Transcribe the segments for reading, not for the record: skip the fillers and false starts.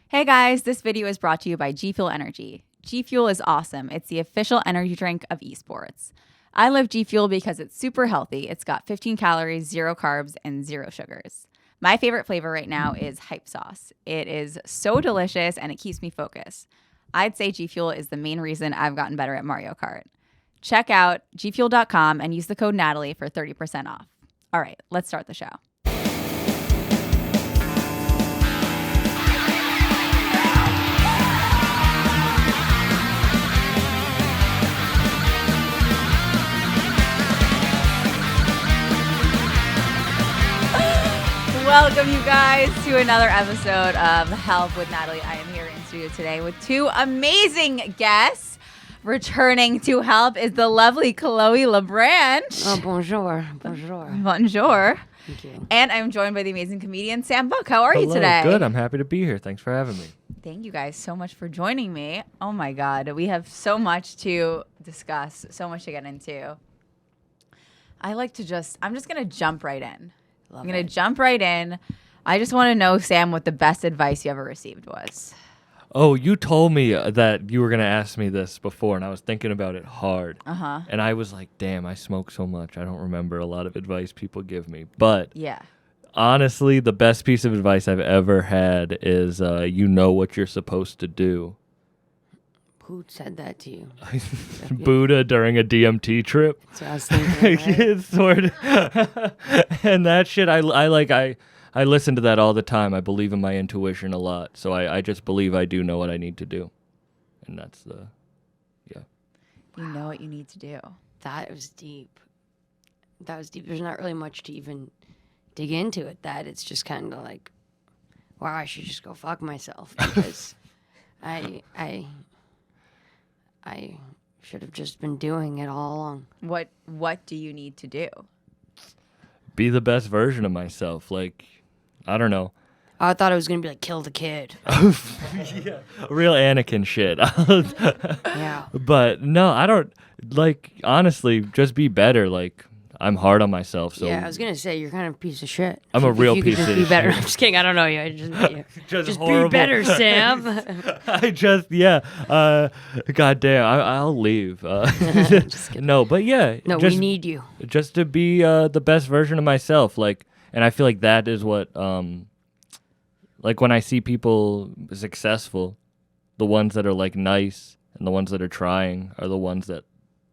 Hey guys, this video is brought to you by G Fuel Energy. G Fuel is awesome. It's the official energy drink of esports. I love G Fuel because it's super healthy. It's got 15 calories, 0 carbs, and 0 sugars. My favorite flavor right now is hype sauce. It is so delicious and it keeps me focused. I'd say G Fuel is the main reason I've gotten better at Mario Kart. Check out gfuel.com and use the code Natalie for 30% off. All right, let's start the show. Welcome, you guys, to another episode of Help with Natalie. I am here in studio today with two amazing guests. Returning to help is the lovely Chloe Branche. Oh, bonjour. Bonjour. Bonjour. Thank you. And I'm joined by the amazing comedian Sam Buck. How are you today? Good. I'm happy to be here. Thanks for having me. Thank you guys so much for joining me. Oh my God, we have so much to discuss, so much to get into. I'm just going to jump right in. I'm going to jump right in. I just want to know, Sam, what the best advice you ever received was. Oh, you told me that you were going to ask me this before, and I was thinking about it hard. Uh-huh. And I was like, damn, I smoke so much. I don't remember a lot of advice people give me. But yeah, honestly, the best piece of advice I've ever had is you know what you're supposed to do. Who said that to you? Buddha during a DMT trip. That's what I was thinking. Right? It's sort of and that shit, I listen to that all the time. I believe in my intuition a lot. So I just believe I do know what I need to do. And that's yeah. You know what you need to do. That was deep. There's not really much to even dig into it. It's just kind of like, wow, I should just go fuck myself because I should have just been doing it all along. What do you need to do? Be the best version of myself. Like, I don't know. I thought it was going to be like, kill the kid. Yeah, real Anakin shit. Yeah. But no, I don't, like, honestly, just be better. Like, I'm hard on myself. So Yeah, I was going to say, you're kind of a piece of shit. I'm a real If you piece could of just be better. shit. I'm just kidding. I don't know you. I just horrible. be better, Sam. Goddamn, I'll leave. Just kidding. No, but yeah. No, just, we need you. just to be the best version of myself. Like, and I feel like that is what, like when I see people successful, the ones that are like nice and the ones that are trying are the ones that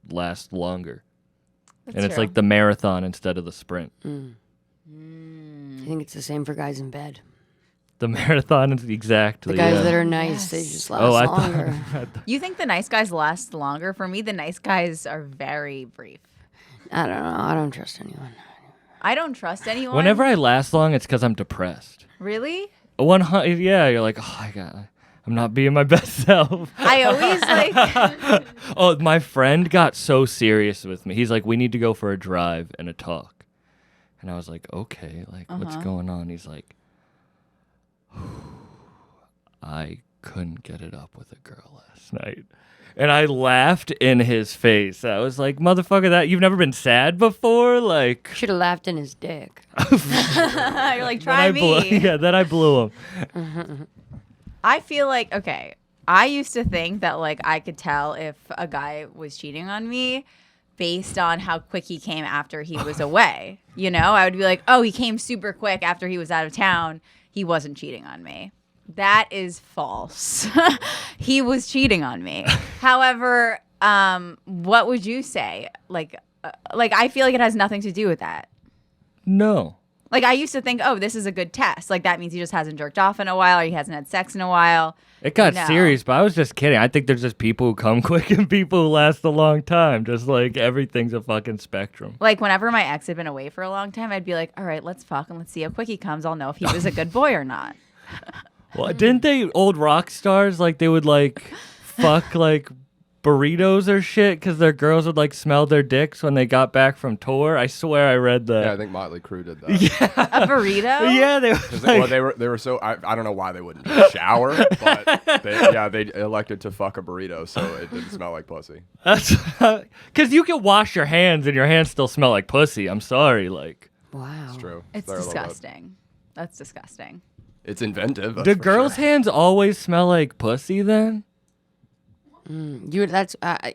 last longer. That's and it's true. like the marathon instead of the sprint. I think it's the same for guys in bed. The marathon is exactly. The guys yeah. that are nice, they Yes. just last I longer. thought. You think the nice guys last longer? For me, the nice guys are very brief. I don't know. I don't trust anyone. I don't trust anyone. Whenever I last long, it's because I'm depressed. Really? 100, yeah, you're like, oh, I'm not being my best self. I always like... Oh, my friend got so serious with me. He's like, we need to go for a drive and a talk. And I was like, okay, like, what's going on? He's like, I couldn't get it up with a girl last night. And I laughed in his face. I was like, motherfucker, that you've never been sad before? Like, Should have laughed in his dick. You're like, try me. Then I blew him. I feel like, okay, I used to think that like I could tell if a guy was cheating on me based on how quick he came after he was away. You know, I would be like, oh, he came super quick after he was out of town. He wasn't cheating on me. That is false. He was cheating on me. However, what would you say? Like I feel like it has nothing to do with that. No. Like, I used to think, oh, this is a good test. Like, that means he just hasn't jerked off in a while or he hasn't had sex in a while. It got No. serious, but I was just kidding. I think there's just people who come quick and people who last a long time. Just like everything's a fucking spectrum. Like, whenever my ex had been away for a long time, I'd be like, all right, let's fuck and let's see how quick he comes. I'll know if he was a good boy or not. Well, didn't they, old rock stars, like they would like fuck like burritos or shit because their girls would like smell their dicks when they got back from tour? I swear I read that. Yeah, I think Motley Crue did that. A burrito? Yeah, they were like, Well, they were so I don't know why they wouldn't shower, but they elected to fuck a burrito so it didn't smell like pussy. that's because you can wash your hands and your hands still smell like pussy. I'm sorry, like. Wow. It's true. It's There a little bit. disgusting. That's disgusting. It's inventive. Do that's for girls' sure. hands always smell like pussy then? That's I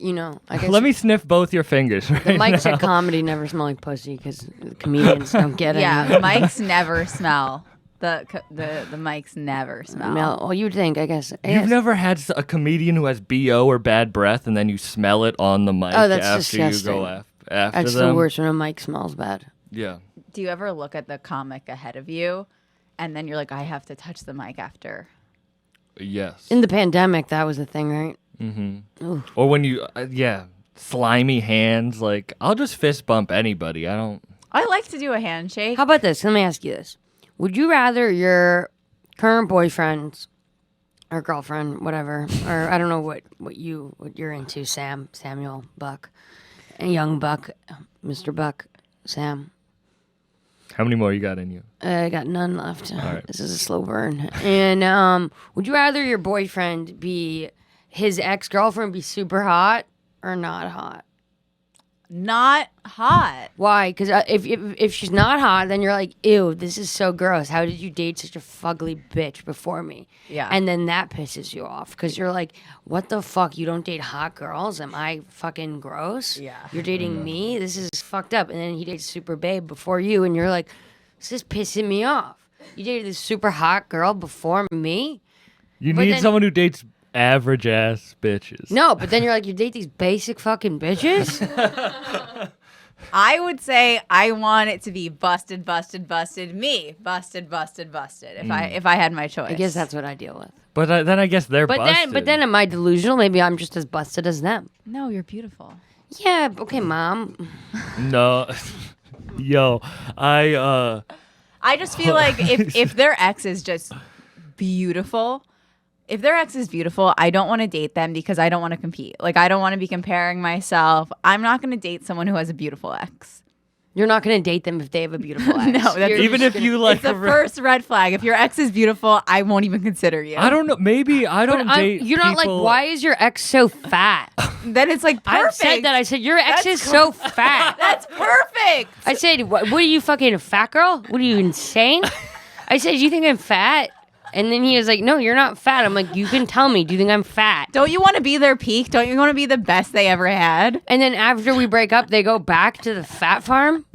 guess Let me sniff both your fingers right the mics now. at comedy never smell like pussy because the comedians don't get it. Yeah, the mics never smell. The mics never smell. Well, you'd think, I guess. You've never had a comedian who has BO or bad breath and then you smell it on the mic Oh, that's after disgusting. you go after That's them? the worst when a mic smells bad. Yeah. Do you ever look at the comic ahead of you, and then you're like, I have to touch the mic after? Yes. In the pandemic, that was the thing, right? Or when you, slimy hands, like, I'll just fist bump anybody. I don't. I like to do a handshake. How about this? Let me ask you this. Would you rather your current boyfriend or girlfriend, whatever, or I don't know what you're into, Samuel, Buck, and young Buck, Mr. Buck, Sam. How many more you got in you? I got none left. right. This is a slow burn. And would you rather your boyfriend be his ex-girlfriend be super hot or not hot? Not hot. Why? Because if she's not hot, then you're like, ew, this is so gross. How did you date such a fugly bitch before me? Yeah. And then that pisses you off because you're like, what the fuck? You don't date hot girls? Am I fucking gross? Yeah. You're dating me? This is fucked up. And then he dates super babe before you, and you're like, this is pissing me off. You dated this super hot girl before me? You But need then- someone who dates average ass bitches. No, but then you're like, you date these basic fucking bitches? I would say I want it to be busted, busted, busted. Me, busted, busted, busted. If I had my choice, I guess that's what I deal with. But then I guess they're But busted. then am I delusional? Maybe I'm just as busted as them. no. You're beautiful. Yeah, okay, mom. No. Yo, I just feel like if their ex is just beautiful, I don't want to date them because I don't want to compete. Like, I don't want to be comparing myself. I'm not going to date someone who has a beautiful ex. You're not going to date them if they have a beautiful ex. No, that's- You're even just if you like It's the first red flag. If your ex is beautiful, I won't even consider you. I don't know. Maybe I don't date. You're not people- like, why is your ex so fat? Then it's like I perfect. said that. I said, your ex That's is so fat. That's perfect. I said, what are you, fucking a fat girl? What are you, insane? I said, you think I'm fat? And then he was like, no, you're not fat. I'm like, you can tell me. Do you think I'm fat? Don't you want to be their peak? Don't you want to be the best they ever had? And then after we break up, they go back to the fat farm?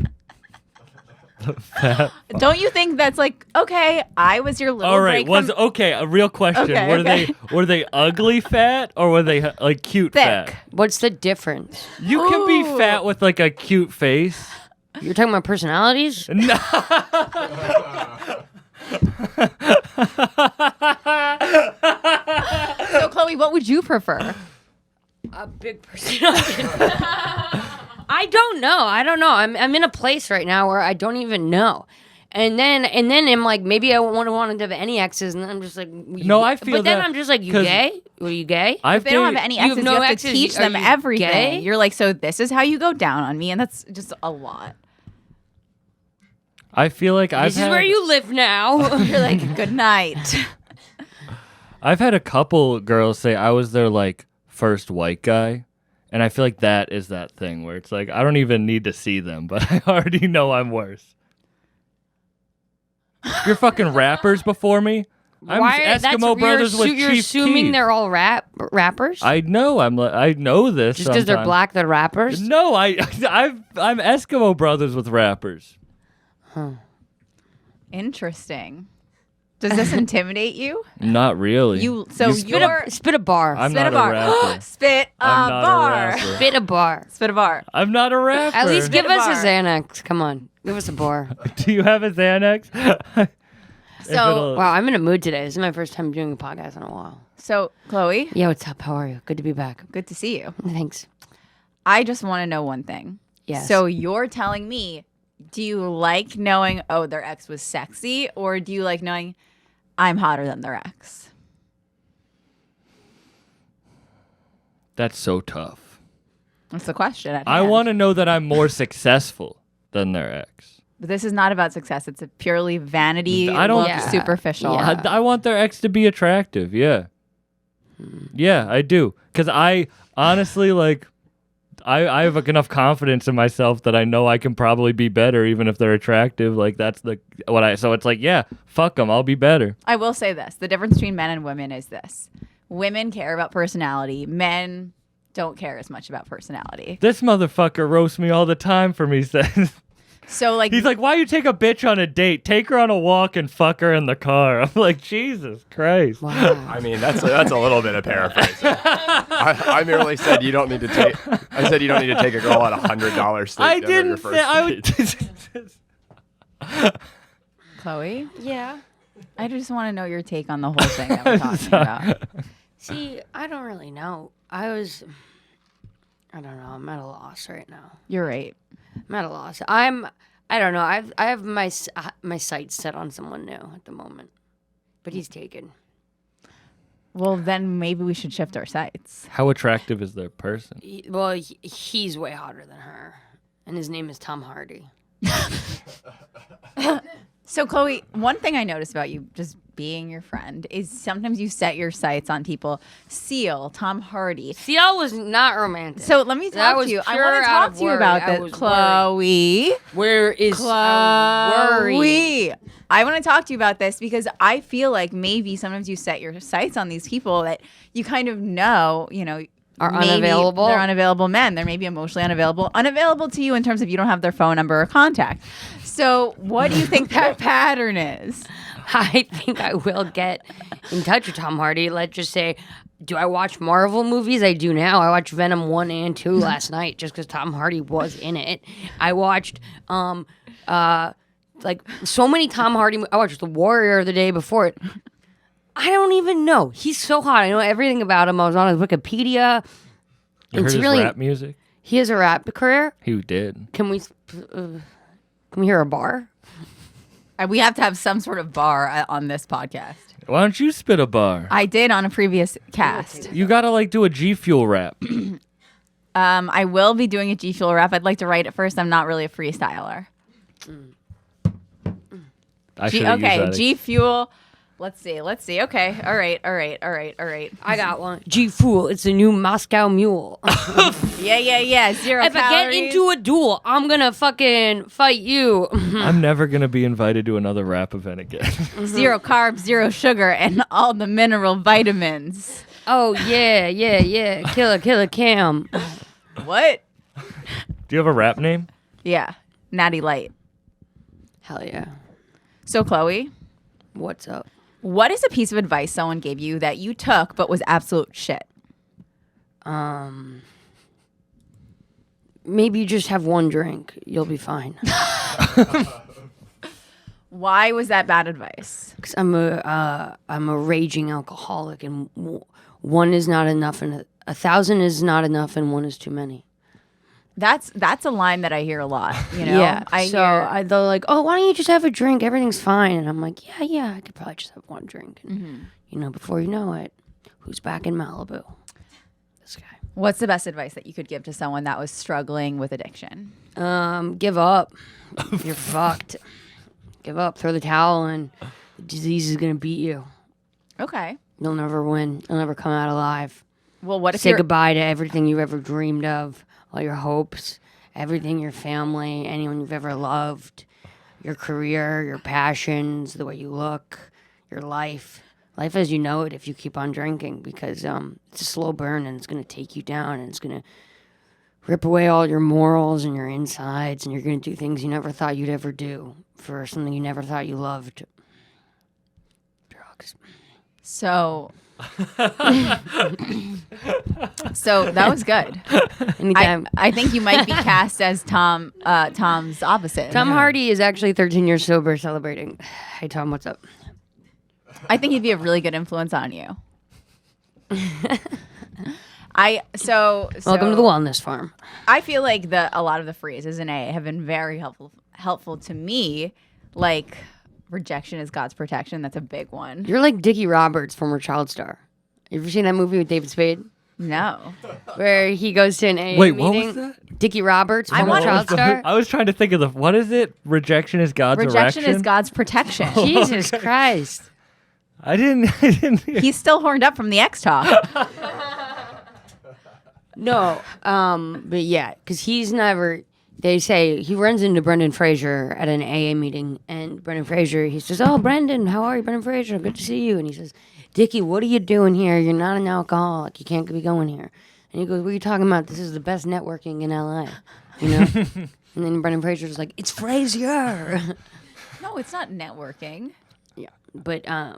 Don't you think that's like, okay, I was your little All right. break from Okay? A real question. Okay, Were they ugly fat or were they like cute thick? fat? What's the difference? You can be Ooh. fat with like a cute face. You're talking about personalities? No. So, Chloe, what would you prefer? A big personality. I don't know. I'm in a place right now where I don't even know. And then I'm like, maybe I won't want to have any exes, and then I'm just like, No, I feel But then that- I'm just like, you 'cause gay? Were you gay? I've If they don't have dated- any You have exes, no you have exes, to teach are them you everything. gay? You're like, so this is how you go down on me, and that's just a lot. I feel like This is where you live now. You're like, good night. I've had a couple girls say I was their like first white guy, and I feel like that is that thing where it's like I don't even need to see them, but I already know I'm worse. You're fucking rappers before me. I'm Eskimo brothers with You're Chief assuming Keef. they're all rappers? I know. I know this. Just because they're sometimes. black, they're rappers? No, I'm Eskimo brothers with rappers. Interesting. Does this intimidate you? Not really. Spit a bar. I'm spit not a bar. rapper. Spit a I'm not bar. a rapper. Spit a bar. Spit a bar. I'm not a rapper. At least give Spit a us bar. a Xanax. Come on. Give us a bar. Do you have a Xanax? So, Wow, I'm in a mood today. This is my first time doing a podcast in a while. so Chloe, Yeah, what's up? How are you? Good to be back. good to see you. Thanks. I just want to know one thing. Yes. So you're telling me, do you like knowing, oh, their ex was sexy, or do you like knowing I'm hotter than their ex? That's so tough. That's the question. I want to know that I'm more successful than their ex. But this is not about success. It's a purely vanity, I don't- look, superficial. Yeah. I want their ex to be attractive. Yeah. Yeah, I do. Because I honestly, like, I have enough confidence in myself that I know I can probably be better, even if they're attractive. Like that's so it's like, yeah, fuck them, I'll be better. I will say this: the difference between men and women is this: women care about personality. Men don't care as much about personality. This motherfucker roasts me all the time for me saying. So like He's like, why you take a bitch on a date? Take her on a walk and fuck her in the car. I'm like, Jesus Christ. Wow. I mean, that's a little bit of paraphrasing. I merely said you don't need to take. I said you don't need to take a girl on $100 steak I dinner didn't your say first I would. Chloe, Yeah. I just want to know your take on the whole thing that we're talking about. See, I don't really know. I don't know. I'm at a loss right now. You're right. I'm at a loss. I don't know. I have my sights set on someone new at the moment, but he's taken. Well, then maybe we should shift our sights. How attractive is their person? He's way hotter than her, and his name is Tom Hardy. So, Chloe, one thing I noticed about you just being your friend is sometimes you set your sights on people. Seal, Tom Hardy. Seal was not romantic. So let me That talk was to you. I pure want to out talk of to you worry. about I this. was Chloe. Where is worry? Chloe. I want to talk to you about this because I feel like maybe sometimes you set your sights on these people that you kind of know, Are maybe unavailable? They're unavailable men. They're maybe emotionally unavailable to you in terms of you don't have their phone number or contact. So what do you think that pattern is? I think I will get in touch with Tom Hardy. Let's just say, do I watch Marvel movies? I do now. I watched Venom 1 and 2 last night just because Tom Hardy was in it. I watched like so many Tom Hardy. I watched The Warrior the day before it. I don't even know. He's so hot. I know everything about him. I was on his Wikipedia. You heard It's his really- rap music? He has a rap career. He did. Can we hear a bar? We have to have some sort of bar on this podcast. Why don't you spit a bar? I did on a previous cast. You gotta do a G Fuel rap. I will be doing a G Fuel rap. I'd like to write it first. I'm not really a freestyler. I should have used Okay, that. G Fuel. Let's see. Okay. All right. I got one. G-Fool. It's a new Moscow Mule. Yeah. Zero If calories. I get into a duel, I'm gonna fucking fight you. I'm never gonna be invited to another rap event again. Zero carbs, zero sugar, and all the mineral vitamins. Oh yeah. Killer Cam. What? Do you have a rap name? Yeah. Natty Light. Hell yeah. So, Chloe, What's up? what is a piece of advice someone gave you that you took but was absolute shit? Maybe you just have one drink. You'll be fine. Why was that bad advice? Because I'm a raging alcoholic, and one is not enough, and 1,000 is not enough, and one is too many. That's a line that I hear a lot. Yeah. I They're like, oh, why don't you just have a drink? Everything's fine. And I'm like, yeah, I could probably just have one drink. And, before you know it, who's back in Malibu? This guy. What's the best advice that you could give to someone that was struggling with addiction? Give up. You're fucked. Give up. Throw the towel in. The disease is gonna beat you. Okay. You'll never win. You'll never come out alive. Well, what if Say you're goodbye to everything you've ever dreamed of, all your hopes, everything, your family, anyone you've ever loved, your career, your passions, the way you look, your life. Life as you know it if you keep on drinking, because it's a slow burn and it's going to take you down and it's going to rip away all your morals and your insides, and you're going to do things you never thought you'd ever do for something you never thought you loved. Drugs. so so that was good. Anytime. I think you might be cast as Tom's opposite. Tom Hardy is actually 13 years sober celebrating. Hey, Tom, what's up? I think he'd be a really good influence on you. Welcome to the wellness farm. I feel like a lot of the phrases in AA have been very helpful to me. Like rejection is God's protection. That's a big one. You're like Dickie Roberts, former child star. You ever seen that movie with David Spade? No. Where he goes to an AA Wait, meeting. what was that? Dickie Roberts, former want- child star. I was trying to think of what is it? Rejection is God's Rejection erection? is God's protection. Jesus Christ. I didn't hear. He's still horned up from the X Talk. No, but yeah, because he's never. They say he runs into Brendan Fraser at an AA meeting, and Brendan Fraser, he says, "Oh, Brendan, how are you, Brendan Fraser? Good to see you." And he says, "Dickie, what are you doing here? You're not an alcoholic. You can't be going here." And he goes, "What are you talking about? This is the best networking in LA, you know." And then Brendan Fraser's like, "It's Frazier." No, it's not networking. Yeah, but yeah.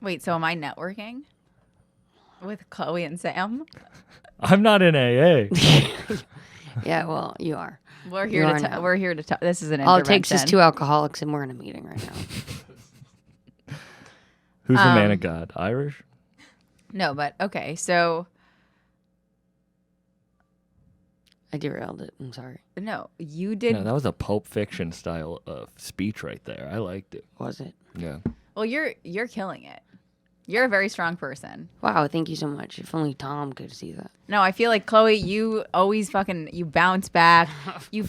Wait, so am I networking with Chloe and Sam? I'm not in AA. Yeah, well, you are. We're You here are to now. we're here to talk. This is an All it intervention. takes is two alcoholics, and we're in a meeting right now. Who's the man of God? Irish? No, but okay. So I derailed it. I'm sorry. no, you did. No, that was a Pulp Fiction style speech right there. I liked it. Was it? Yeah. Well, you're killing it. You're a very strong person. Wow, thank you so much. If only Tom could see that. No, I feel like Chloe, you always you bounce back. You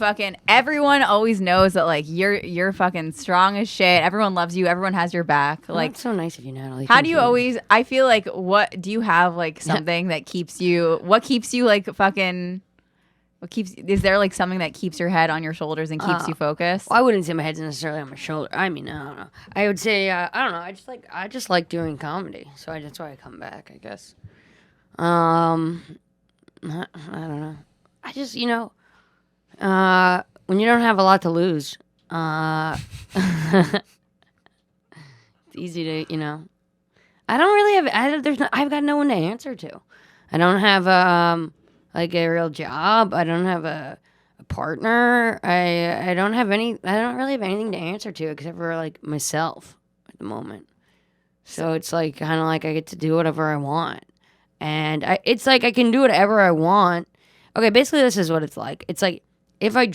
everyone always knows that like you're fucking strong as shit. Everyone loves you. Everyone has your back. Well, Like that's so nice of you, Natalie. how Thank do you always I feel like what do you have like something that keeps you like fucking is there like something that keeps your head on your shoulders and keeps you focused? Well, I wouldn't say my head's necessarily on my shoulder. I mean, I don't know. I would say I don't know. I just like doing comedy, so that's why I come back. I guess. I don't know. I just when you don't have a lot to lose, it's easy to I don't really have. I've got no one to answer to. I don't have like a real job. I don't have a partner. I don't have any. I don't really have anything to answer to except for like myself at the moment. So it's like kind of like I get to do whatever I want, and it's like I can do whatever I want. Okay, basically this is what it's like. It's like if I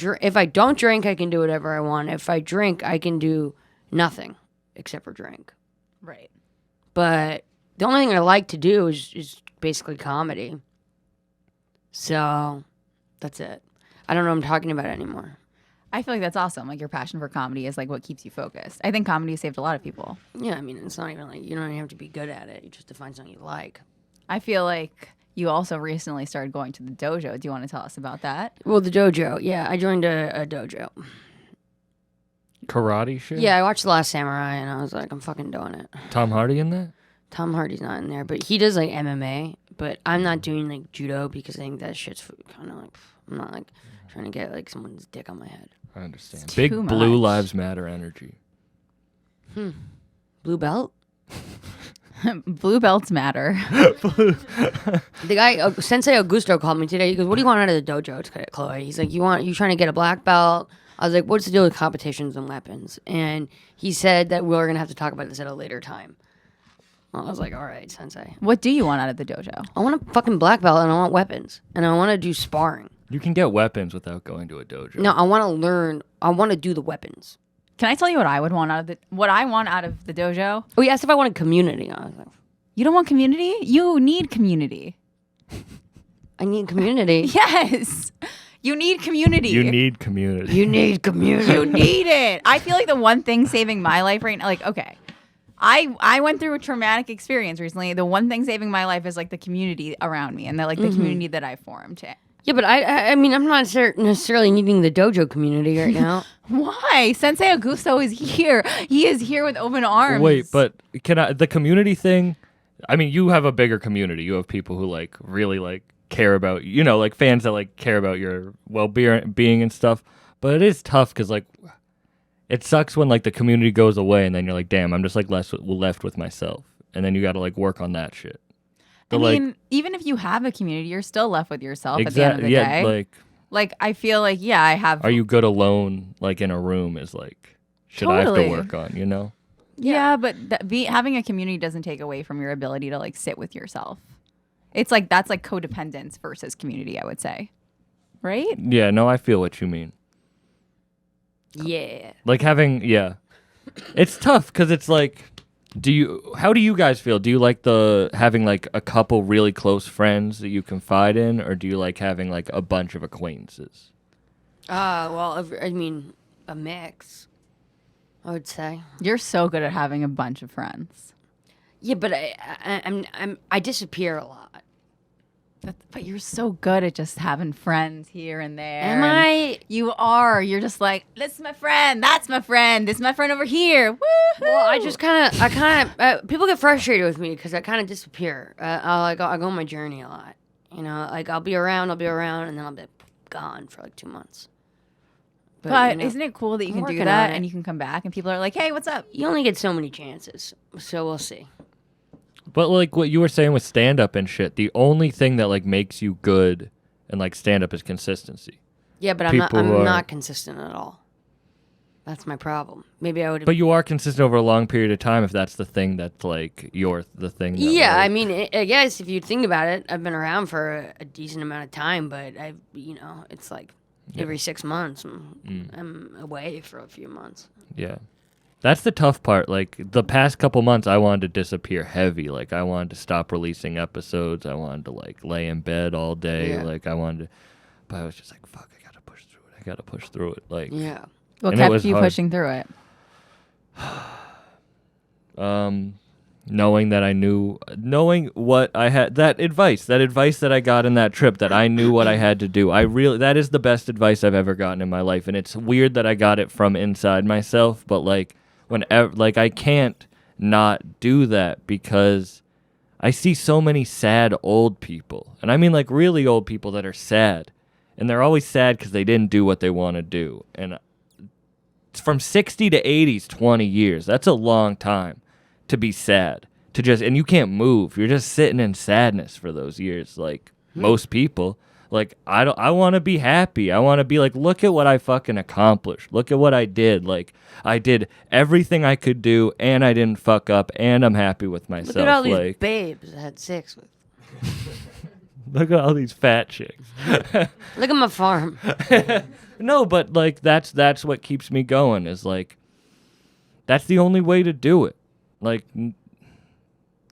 don't drink, I can do whatever I want. If I drink, I can do nothing except for drink. Right. But the only thing I like to do is basically comedy. So that's it. I don't know what I'm talking about anymore. I feel like that's awesome. Like your passion for comedy is like what keeps you focused. I think comedy saved a lot of people. Yeah, I mean, it's not even like you don't even have to be good at it. You just have to find something you like. I feel like you also recently started going to the dojo. Do you want to tell us about that? Well, the dojo. Yeah, I joined a dojo. Karate shit? Yeah, I watched The Last Samurai and I was like, I'm fucking doing it. Tom Hardy in that? Tom Hardy's not in there, but he does like MMA. But I'm not doing like judo because I think that shit's kind of like I'm not like trying to get like someone's dick on my head. I understand. It's Big too Blue much. Lives Matter energy. Blue belt. Blue belts matter. The guy Sensei Augusto called me today. He goes, "What do you want out of the dojo, Chloe?" He's like, "You trying to get a black belt?" I was like, "What's the deal with competitions and weapons?" And he said that we're gonna have to talk about this at a later time. I was like, all right, Sensei. What do you want out of the dojo? I want a fucking black belt and I want weapons. And I want to do sparring. You can get weapons without going to a dojo. No, I want to learn. I want to do the weapons. Can I tell you what I would want out of what I want out of the dojo? Oh, he asked if I wanted community. I was like, You don't want community? You need community. I need community. Yes. You need community. You need community. You need community. You need it. I feel like the one thing saving my life right now, like, okay, I went through a traumatic experience recently. The one thing saving my life is like the community around me and the community that I formed. Yeah, but I mean, I'm not necessarily needing the dojo community right now. Why? Sensei Augusto is here. He is here with open arms. Wait, but the community thing? I mean, you have a bigger community. You have people who like really like care about, like fans that like care about your well-being and stuff. But it is tough because like it sucks when like the community goes away and then you're like, damn, I'm just like left with myself. And then you got to like work on that shit. I mean, even if you have a community, you're still left with yourself at the end of the yeah, day. Like I feel like, yeah, I have. Are you good alone, like in a room is like, should I have Totally. to work on, Yeah, but having a community doesn't take away from your ability to like sit with yourself. It's like that's like codependence versus community, I would say. Right? Yeah, no, I feel what you mean. Yeah. Like it's tough because it's like, how do you guys feel? Do you like having like a couple really close friends that you confide in, or do you like having like a bunch of acquaintances? Well, I mean, a mix, I would say. You're so good at having a bunch of friends. Yeah, but I disappear a lot. But you're so good at just having friends here and there. Am I? You are. You're just like, this is my friend. That's my friend. This is my friend over here. Woo! Well, people get frustrated with me because I kind of disappear. I go on my journey a lot. You know, like I'll be around, and then I'll be gone for like 2 months. But you know, isn't it cool that you I'm can do working that on it. and you can come back and people are like, hey, what's up? you only get so many chances, so we'll see. But like what you were saying with stand up and shit, the only thing that like makes you good and like stand up is consistency. Yeah, but People I'm who are- not consistent at all. That's my problem. Maybe I would. But you are consistent over a long period of time if that's the thing that's like the thing. That, Yeah, like, I mean, I guess if you think about it, I've been around for a decent amount of time, but it's like every 6 months I'm away for a few months. Yeah. That's the tough part. Like the past couple months I wanted to disappear heavy. Like I wanted to stop releasing episodes. I wanted to like lay in bed all day. Yeah. Like I wanted to, but I was just like, fuck, I gotta push through it. Like Yeah. What And it kept was you hard. pushing through it? knowing that I knew, knowing what I had, that advice that I got in that trip, that I knew what I had to do. That is the best advice I've ever gotten in my life. And it's weird that I got it from inside myself, but like whenever, like I can't not do that because I see so many sad old people. And I mean like really old people that are sad. And they're always sad because they didn't do what they want to do. And it's from 60 to 80s, 20 years. That's a long time to be sad. And you can't move. You're just sitting in sadness for those years. Like most people, like I want to be happy. I want to be like, look at what I fucking accomplished. Look at what I did. Like I did everything I could do and I didn't fuck up and I'm happy with myself. Look at all these like, babes I had sex with. look at all these fat chicks. Look at my farm. No, but like that's what keeps me going is like that's the only way to do it. Like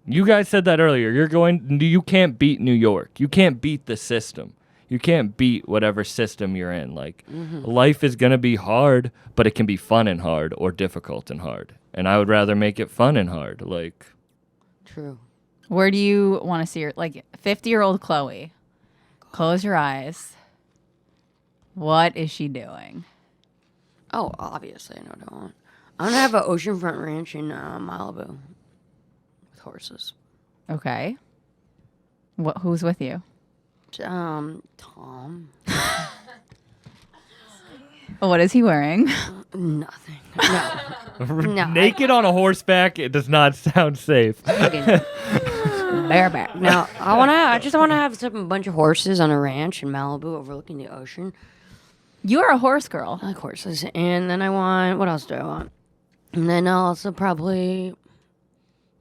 you guys said that earlier. You can't beat New York. You can't beat the system. You can't beat whatever system you're in. Like life is going to be hard, but it can be fun and hard or difficult and hard. And I would rather make it fun and hard. Like True. Where do you want to see her? Like 50-year-old Chloe. Close your eyes. What is she doing? Oh, obviously I know what I want. I want to have an oceanfront ranch in Malibu with horses. Okay. Who's with you? Tom. What is he wearing? Nothing. No. naked on a horseback, it does not sound safe. Bareback. No, I just want to have a bunch of horses on a ranch in Malibu overlooking the ocean. You're a horse girl. I like horses. And then what else do I want? And then I also probably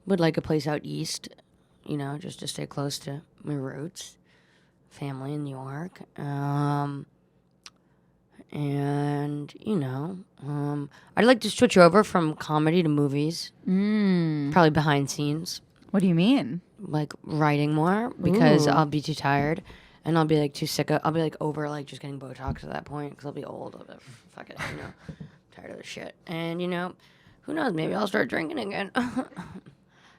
would like a place out east, just to stay close to my roots, family in New York. I'd like to switch over from comedy to movies, probably behind scenes, What do you mean? like writing more because Ooh. I'll be too tired and I'll be like too sick. I'll be like over like just getting Botox at that point because I'll be old. I'll be like, fuck it, tired of this shit. And who knows? Maybe I'll start drinking again.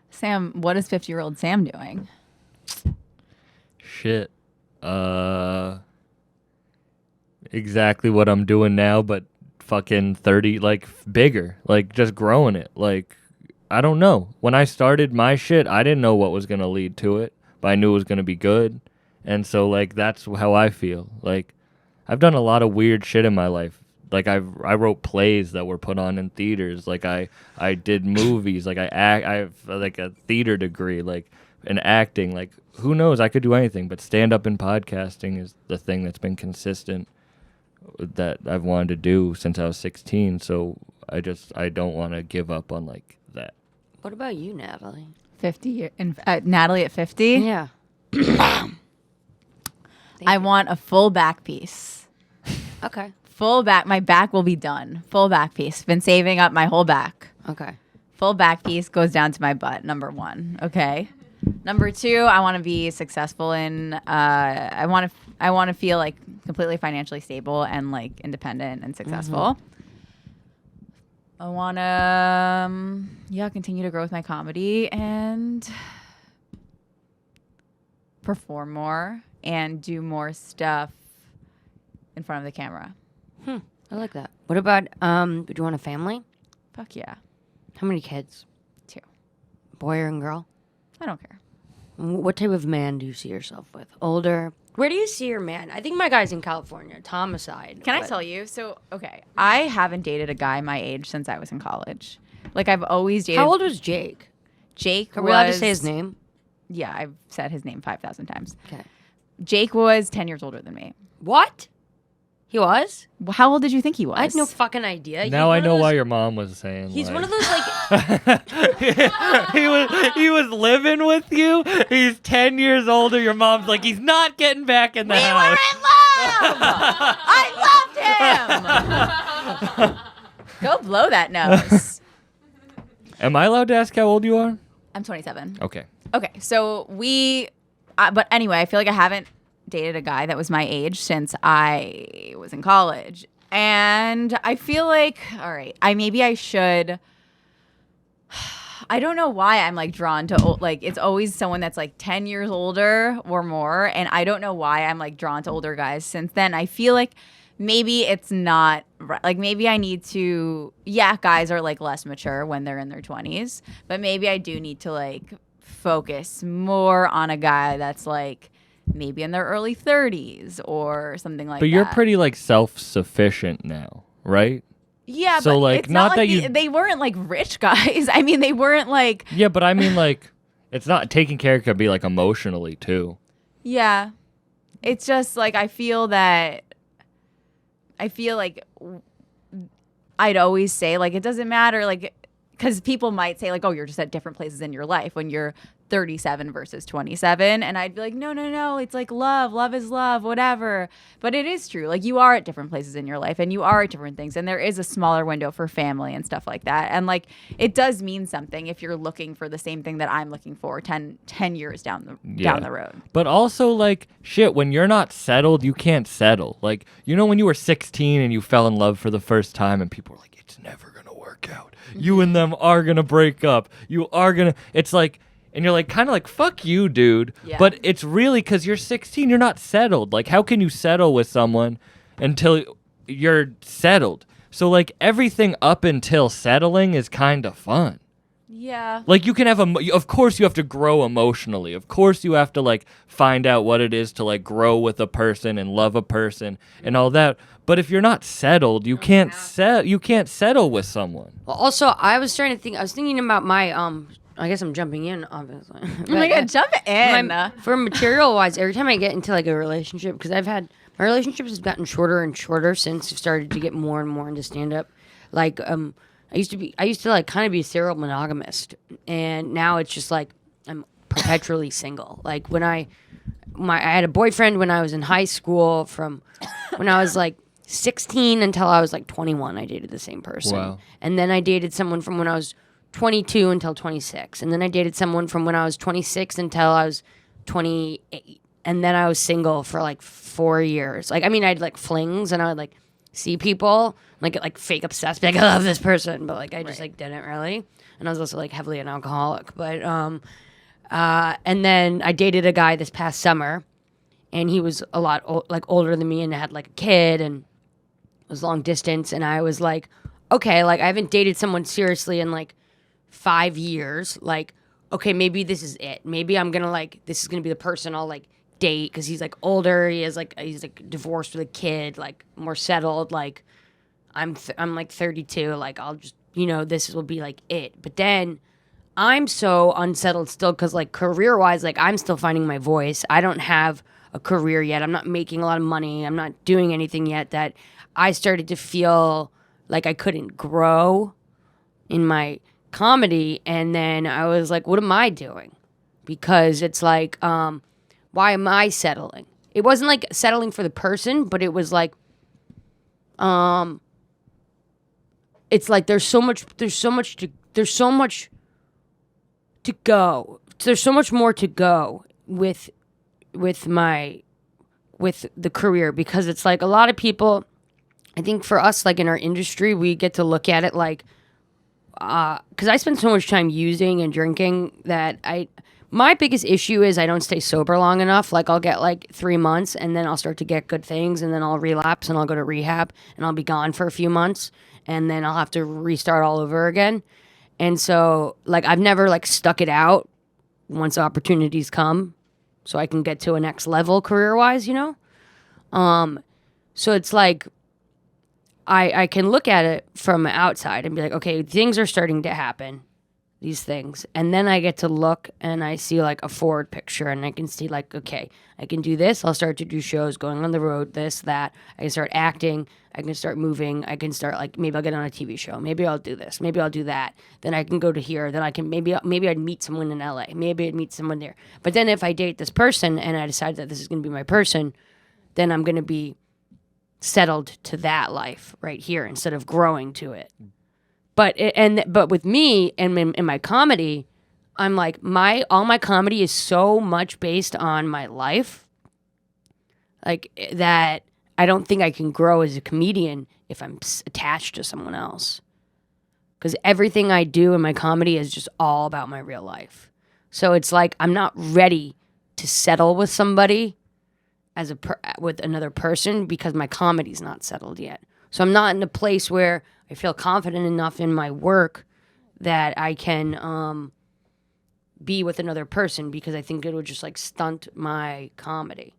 Sam, what is 50-year-old Sam doing? Shit. Exactly what I'm doing now, but fucking 30, like bigger, like just growing it. Like, I don't know. When I started my shit, I didn't know what was going to lead to it, but I knew it was going to be good. And so, like, that's how I feel. Like, I've done a lot of weird shit in my life. Like, I wrote plays that were put on in theaters. Like, I did movies. Like, I have, like, a theater degree, like, in acting. Like, who knows? I could do anything. But stand-up and podcasting is the thing that's been consistent that I've wanted to do since I was 16. So I don't want to give up on, like, that. What about you, Natalie? 50 Natalie at 50? Yeah. I want a full back piece. Okay. Full back. My back will be done. Full back piece. Been saving up my whole back. Okay. Full back piece goes down to my butt. Number 1. Okay. Number 2, I want to be successful in. I want to feel like completely financially stable and like independent and successful. I want to continue to grow with my comedy and perform more and do more stuff in front of the camera. I like that. What about, would you want a family? Fuck yeah. How many kids? 2. Boy or girl? I don't care. What type of man do you see yourself with? Older? Where do you see your man? I think my guy's in California, Tom aside. Can I tell you? So, okay, I haven't dated a guy my age since I was in college. Like, I've always dated. How old was Jake? Jake Are was. we allowed to say his name? Yeah, I've said his name 5,000 times. Okay. Jake was 10 years older than me. What? He was? How old did you think he was? I had no fucking idea. Now I know why your mom was saying. He's like, one of those like. he was living with you. He's 10 years older. Your mom's like, he's not getting back in the house. We were in love! I loved him! Go blow that nose. Am I allowed to ask how old you are? I'm 27. Okay. Okay, so but anyway, I feel like I haven't dated a guy that was my age since I was in college. And I feel like, all right, maybe I should. I don't know why I'm like drawn to like it's always someone that's like 10 years older or more, and I don't know why I'm like drawn to older guys since then. I feel like maybe it's not right. Like maybe I need to guys are like less mature when they're in their 20s, but maybe I do need to like focus more on a guy that's like maybe in their early 30s or something like that. But you're pretty like self-sufficient now, right? Yeah, so, but like, it's not not that like you- they weren't like rich guys. I mean, they weren't like Yeah, but I mean like it's not taking care could be like emotionally too. yeah. It's just like I feel like I'd always say like it doesn't matter like because people might say like, oh, you're just at different places in your life when you're 37 versus 27. And I'd be like, no. It's like love. Love is love, whatever. But it is true. Like you are at different places in your life and you are at different things. And there is a smaller window for family and stuff like that. And like it does mean something if you're looking for the same thing that I'm looking for 10 years down the road. But also like shit, when you're not settled, you can't settle. Like, you know when you were 16 and you fell in love for the first time and people were like, it's never gonna work out. You and them are gonna break up. It's like, and you're like, kind of like, fuck you, dude. Yeah. But it's really because you're 16, you're not settled. Like, how can you settle with someone until you're settled? So, like, everything up until settling is kind of fun. Yeah. Like, you can have, of course, you have to grow emotionally. Of course, you have to, like, find out what it is to, like, grow with a person and love a person and all that. But if you're not settled, you can't settle with someone. Well, also, I was thinking about my I guess I'm jumping in, obviously. Oh my God, jump in. For material-wise, every time I get into like a relationship, because my relationships have gotten shorter and shorter since I've started to get more and more into stand-up. Like, I used to like kind of be a serial monogamist, and now it's just like I'm perpetually single. Like when I had a boyfriend when I was in high school from when I was like 16 until I was like 21. I dated the same person, Wow. and then I dated someone from when I was 22 until 26. And then I dated someone from when I was 26 until I was 28. And then I was single for like 4 years. Like, I mean, I'd like flings and I would like see people, like get like fake obsessed, be like, I love this person. But like, I just like didn't really. And I was also like heavily an alcoholic. But, and then I dated a guy this past summer and he was a lot like older than me and had like a kid and was long distance. And I was like, okay, like I haven't dated someone seriously in like 5 years. Like, okay, maybe this is it. Maybe I'm gonna like this is gonna be the person I'll like date because he's like older. He's like divorced with a kid, like more settled. Like I'm like 32. Like I'll just this will be like it. But then I'm so unsettled still because like career wise, like I'm still finding my voice. I don't have a career yet. I'm not making a lot of money. I'm not doing anything yet. That I started to feel like I couldn't grow in my comedy, and then I was like, what am I doing? Because it's like, why am I settling? It wasn't like settling for the person, but it was like, it's like there's so much to go. There's so much more to go with the career, because it's like a lot of people, I think for us, like in our industry, we get to look at it like, because I spend so much time using and drinking that my biggest issue is I don't stay sober long enough. Like I'll get like 3 months and then I'll start to get good things and then I'll relapse and I'll go to rehab and I'll be gone for a few months and then I'll have to restart all over again. And so like I've never like stuck it out once opportunities come so I can get to a next level career-wise, you know? So it's like I can look at it from outside and be like, okay, things are starting to happen, these things. And then I get to look and I see like a forward picture and I can see like, okay, I can do this. I'll start to do shows, going on the road, this, that. I can start acting. I can start moving. I can start like, maybe I'll get on a TV show. Maybe I'll do this. Maybe I'll do that. Then I can go to here. Then I can, maybe I'd meet someone in LA. Maybe I'd meet someone there. But then if I date this person and I decide that this is going to be my person, then I'm going to be settled to that life right here instead of growing to it. But with me and in my comedy, I'm like all my comedy is so much based on my life, like that I don't think I can grow as a comedian if I'm attached to someone else. Because everything I do in my comedy is just all about my real life. So it's like I'm not ready to settle with somebody with another person because my comedy's not settled yet. So I'm not in a place where I feel confident enough in my work that I can be with another person because I think it would just like stunt my comedy.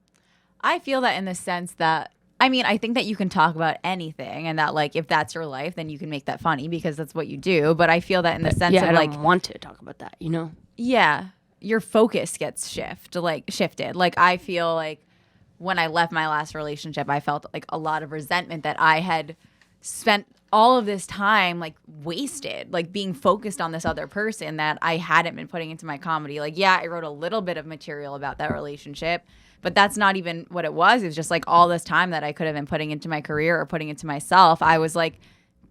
I feel that in the sense that, I mean, I think that you can talk about anything and that like if that's your life, then you can make that funny because that's what you do. But I feel that in the sense of I like, don't want to talk about that, you know? Yeah, your focus gets shifted. Like I feel like when I left my last relationship, I felt like a lot of resentment that I had spent all of this time like wasted, like being focused on this other person that I hadn't been putting into my comedy. Like, yeah, I wrote a little bit of material about that relationship, but that's not even what it was. It was just like all this time that I could have been putting into my career or putting into myself. I was like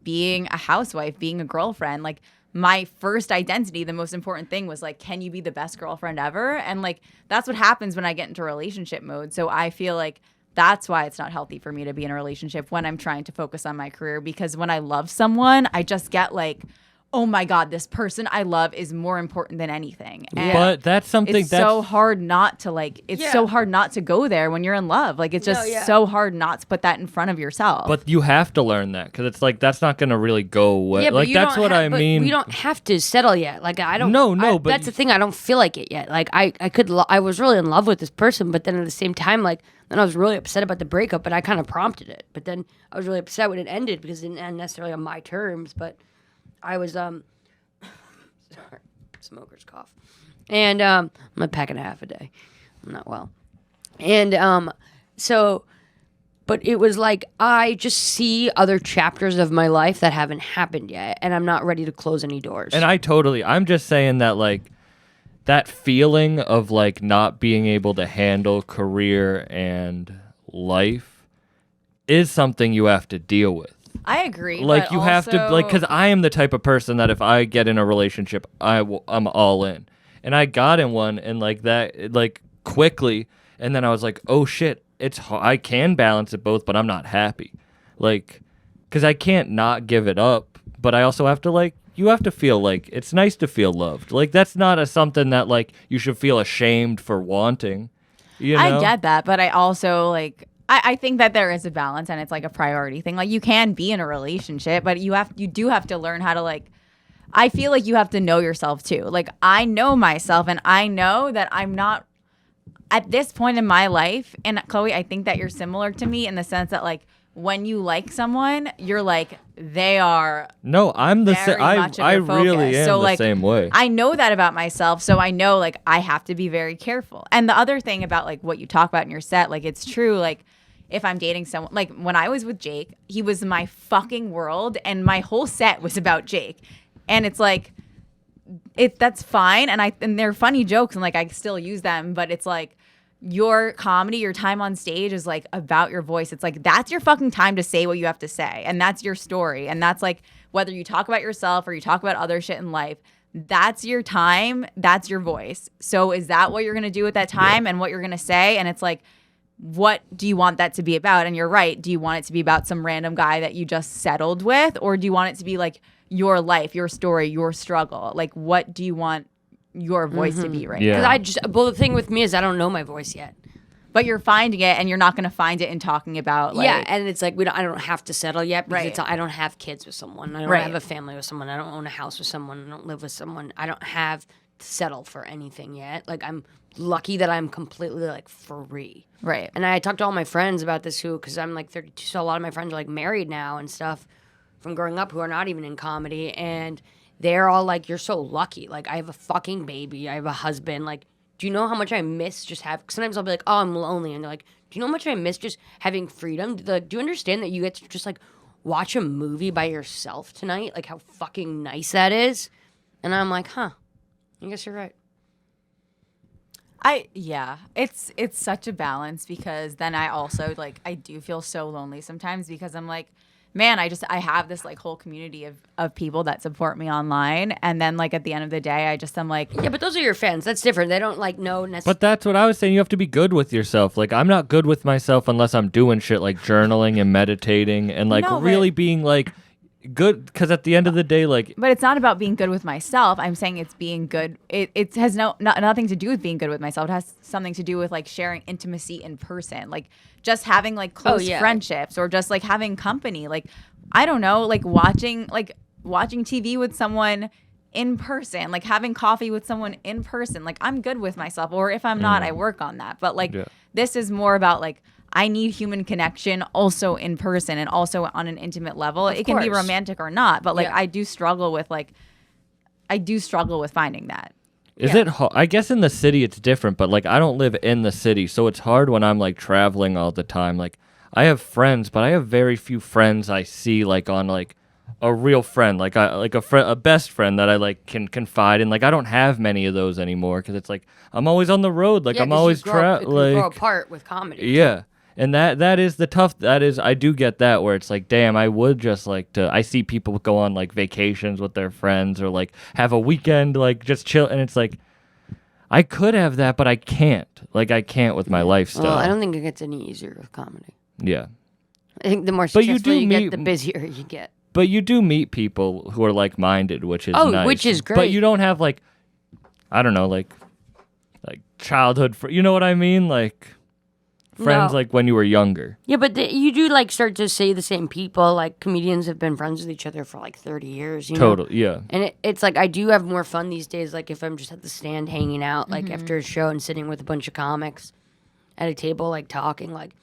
being a housewife, being a girlfriend, like my first identity, the most important thing was like, can you be the best girlfriend ever? And like, that's what happens when I get into relationship mode. So I feel like that's why it's not healthy for me to be in a relationship when I'm trying to focus on my career, because when I love someone, I just get like, oh my God, this person I love is more important than anything. And but that's something it's so hard not to like, so hard not to go there when you're in love. Like it's just so hard not to put that in front of yourself. But you have to learn that because it's like, that's not going to really go away. Yeah, like that's what I mean. We don't have to settle yet. Like I don't. But that's the thing. I don't feel like it yet. Like I was really in love with this person, but then at the same time, like then I was really upset about the breakup, but I kind of prompted it. But then I was really upset when it ended because it didn't end necessarily on my terms. But I was sorry, smoker's cough, and I'm a pack and a half a day. I'm not well, and so. But it was like I just see other chapters of my life that haven't happened yet, and I'm not ready to close any doors. And I'm just saying that like that feeling of like not being able to handle career and life is something you have to deal with. I agree. Like you have to like, because I am the type of person that if I get in a relationship, I'm all in, and I got in one and like that like quickly, and then I was like, oh shit. I can balance it both, but I'm not happy. Like, because I can't not give it up, but I also have to, like, you have to feel like it's nice to feel loved. Like, that's not something that, like, you should feel ashamed for wanting. You know? I get that, but I also, like, I think that there is a balance and it's, like, a priority thing. Like, you can be in a relationship, but you do have to learn how to, like, I feel like you have to know yourself, too. Like, I know myself, and I know that I'm not at this point in my life, and Chloe, I think that you're similar to me in the sense that like when you like someone, you're like they are. No, I'm the same. I really am so, the same way. I know that about myself, so I know like I have to be very careful. And the other thing about like what you talk about in your set, like it's true. Like if I'm dating someone, like when I was with Jake, he was my fucking world, and my whole set was about Jake, and it's like. That's fine, and they're funny jokes, and like I still use them, but it's like your comedy, your time on stage is like about your voice. It's like that's your fucking time to say what you have to say, and that's your story, and that's like whether you talk about yourself or you talk about other shit in life, that's your time, that's your voice. So is that what you're gonna do at that time and what you're gonna say? And it's like, what do you want that to be about? And you're right. Do you want it to be about some random guy that you just settled with, or do you want it to be like your life, your story, your struggle? Like, what do you want your voice to be right Yeah. now. Well, the thing with me is I don't know my voice yet. But you're finding it, and you're not going to find it in talking about, like... Yeah, and it's like I don't have to settle yet because Right. I don't have kids with someone. I don't Right. have a family with someone. I don't own a house with someone. I don't live with someone. I don't have to settle for anything yet. Like, I'm lucky that I'm completely, like, free. Right. And I talked to all my friends about this because I'm, like, 32, so a lot of my friends are, like, married now and stuff from growing up who are not even in comedy, and they're all like, you're so lucky. Like, I have a fucking baby. I have a husband. Like, do you know how much I miss just sometimes I'll be like, oh, I'm lonely. And they're like, do you know how much I miss just having freedom? Like, do you understand that you get to just, like, watch a movie by yourself tonight? Like, how fucking nice that is? And I'm like, huh, I guess you're right. It's such a balance because then I also, like, I do feel so lonely sometimes because I'm like, man, I have this, like, whole community of people that support me online. And then, like, at the end of the day, I'm like... Yeah, but those are your fans. That's different. They don't, like, know necessarily. But that's what I was saying. You have to be good with yourself. Like, I'm not good with myself unless I'm doing shit like journaling and meditating and, like, No, really being, like, good. Because at the end of the day, like... But it's not about being good with myself. I'm saying it's being good. It has nothing to do with being good with myself. It has something to do with, like, sharing intimacy in person. Like, just having, like, close friendships or just, like, having company. Like, I don't know, like, watching TV with someone in person, like, having coffee with someone in person. Like, I'm good with myself. Or if I'm not, I work on that. But, like, this is more about, like, I need human connection also in person and also on an intimate level. It can be romantic or not. But, like, I do struggle with finding that. Is it hard? I guess in the city it's different, but, like, I don't live in the city, so it's hard when I'm, like, traveling all the time. Like, I have friends, but I have very few friends I see, like, on, like, a real friend, like a best friend that I, like, can confide in. Like, I don't have many of those anymore because it's like I'm always on the road. Like, I'm always like grow apart with comedy. Yeah. And that is the tough, I do get that where it's like, damn, I would just like to, I see people go on, like, vacations with their friends or, like, have a weekend, like, just chill. And it's like, I could have that, but I can't. Like, I can't with my lifestyle. Well, I don't think it gets any easier with comedy. Yeah. I think the more But you successful do you meet- get, the busier you get. But you do meet people who are like-minded, which is nice. Which is great. But you don't have, like, I don't know, like childhood, you know what I mean? Like, friends, No. like, when you were younger. Yeah, but you do, like, start to see the same people. Like, comedians have been friends with each other for, like, 30 years, you know? Totally, yeah. And it's like, I do have more fun these days, like, if I'm just at the stand hanging out, like, after a show and sitting with a bunch of comics at a table, like, talking, like,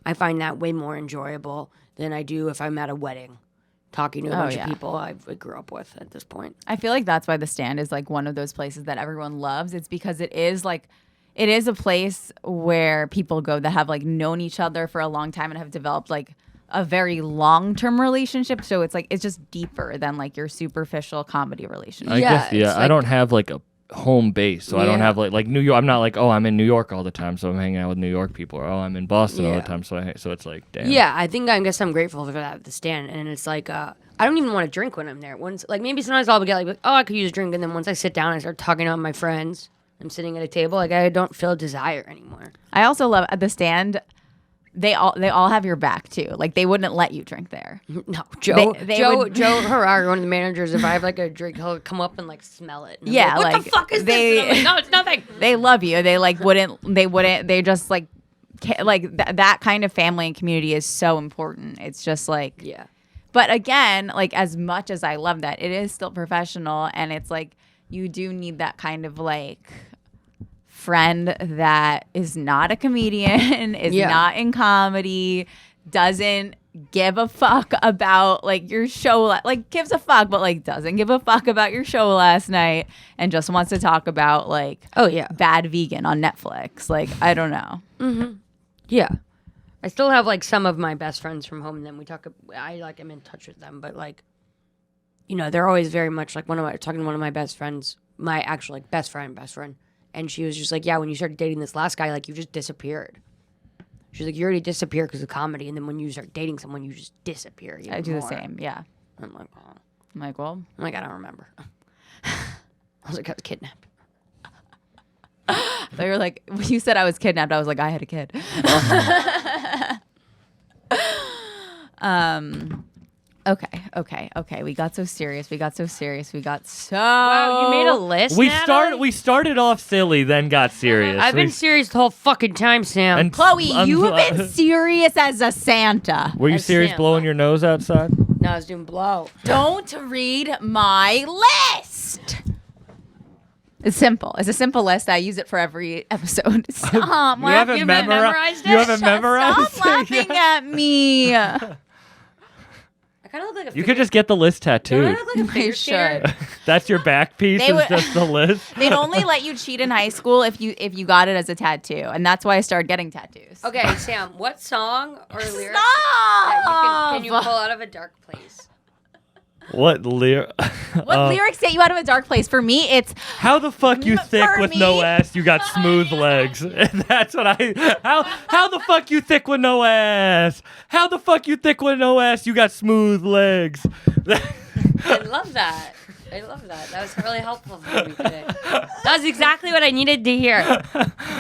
I find that way more enjoyable than I do if I'm at a wedding talking to a bunch of people I grew up with at this point. I feel like that's why the stand is, like, one of those places that everyone loves. It's because it is a place where people go that have, like, known each other for a long time and have developed, like, a very long-term relationship. So it's like, it's just deeper than, like, your superficial comedy relationship. I guess, it's I like- don't have, like, a home base, so I don't Yeah. have, like New York. I'm not like, oh, I'm in New York all the time, so I'm hanging out with New York people, or oh, I'm in Boston all the Yeah. time, so it's like, damn. Yeah, I guess I'm grateful for that at the stand. And it's like, I don't even want to drink when I'm there. Once, like, maybe sometimes I'll get like, oh, I could use a drink. And then once I sit down, I start talking to my friends. I'm sitting at a table. Like, I don't feel desire anymore. I also love at the stand, they all have your back too. Like, they wouldn't let you drink there. No, Joe would- Harari, one of the managers, if I have, like, a drink, he'll come up and, like, smell it. And I'm Yeah, like, what the fuck is this? And I'm like, no, it's nothing. They love you. They, like, they just, like, that kind of family and community is so important. It's just like, Yeah. But again, like, as much as I love that, it is still professional, and it's like you do need that kind of, like, friend that is not a comedian, is not in comedy, doesn't give a fuck about, like, your show, like, gives a fuck, but, like, doesn't give a fuck about your show last night and just wants to talk about, like, Bad Vegan on Netflix. Like, I don't know. Yeah. I still have, like, some of my best friends from home, and then I'm in touch with them, but, like, you know, they're always very much like talking to one of my best friends, my actual, like, best friend, and she was just like, yeah, when you started dating this last guy, like, you just disappeared. She's like, you already disappeared because of comedy, and then when you start dating someone, you just disappear. I do the same, yeah. I'm like, oh. I'm like, well, I don't remember. I was like, I was kidnapped. they were like, when you said I was kidnapped, I was like, I had a kid. Okay. We got so serious. Wow, you made a list. Natalie? We started off silly, then got serious. I've been serious the whole fucking time, Sam. And Chloe, you have been serious as a Santa. Were you As serious Sam. blowing your nose outside? No, I was doing blow. Don't read my list. It's simple. It's a simple list. I use it for every episode. Stop. You haven't haven't memorized memorized it? You haven't memorized Stop laughing at me. I kind of look like a You could just get the list Don't I tattooed. look like a I figure should. skater? That's your back piece. They Is would- just the list. They'd only let you cheat in high school if you got it as a tattoo, and that's why I started getting tattoos. Okay, Sam, what song or lyric Stop! that can you pull out of a dark place? What lyric? What lyrics get you out of a dark place? For me, it's How the fuck you thick For with no me- ass? You got smooth legs. That's what I. How the fuck you thick with no ass? How the fuck you thick with no ass? You got smooth legs. I love that. That was really helpful for me today. That was exactly what I needed to hear.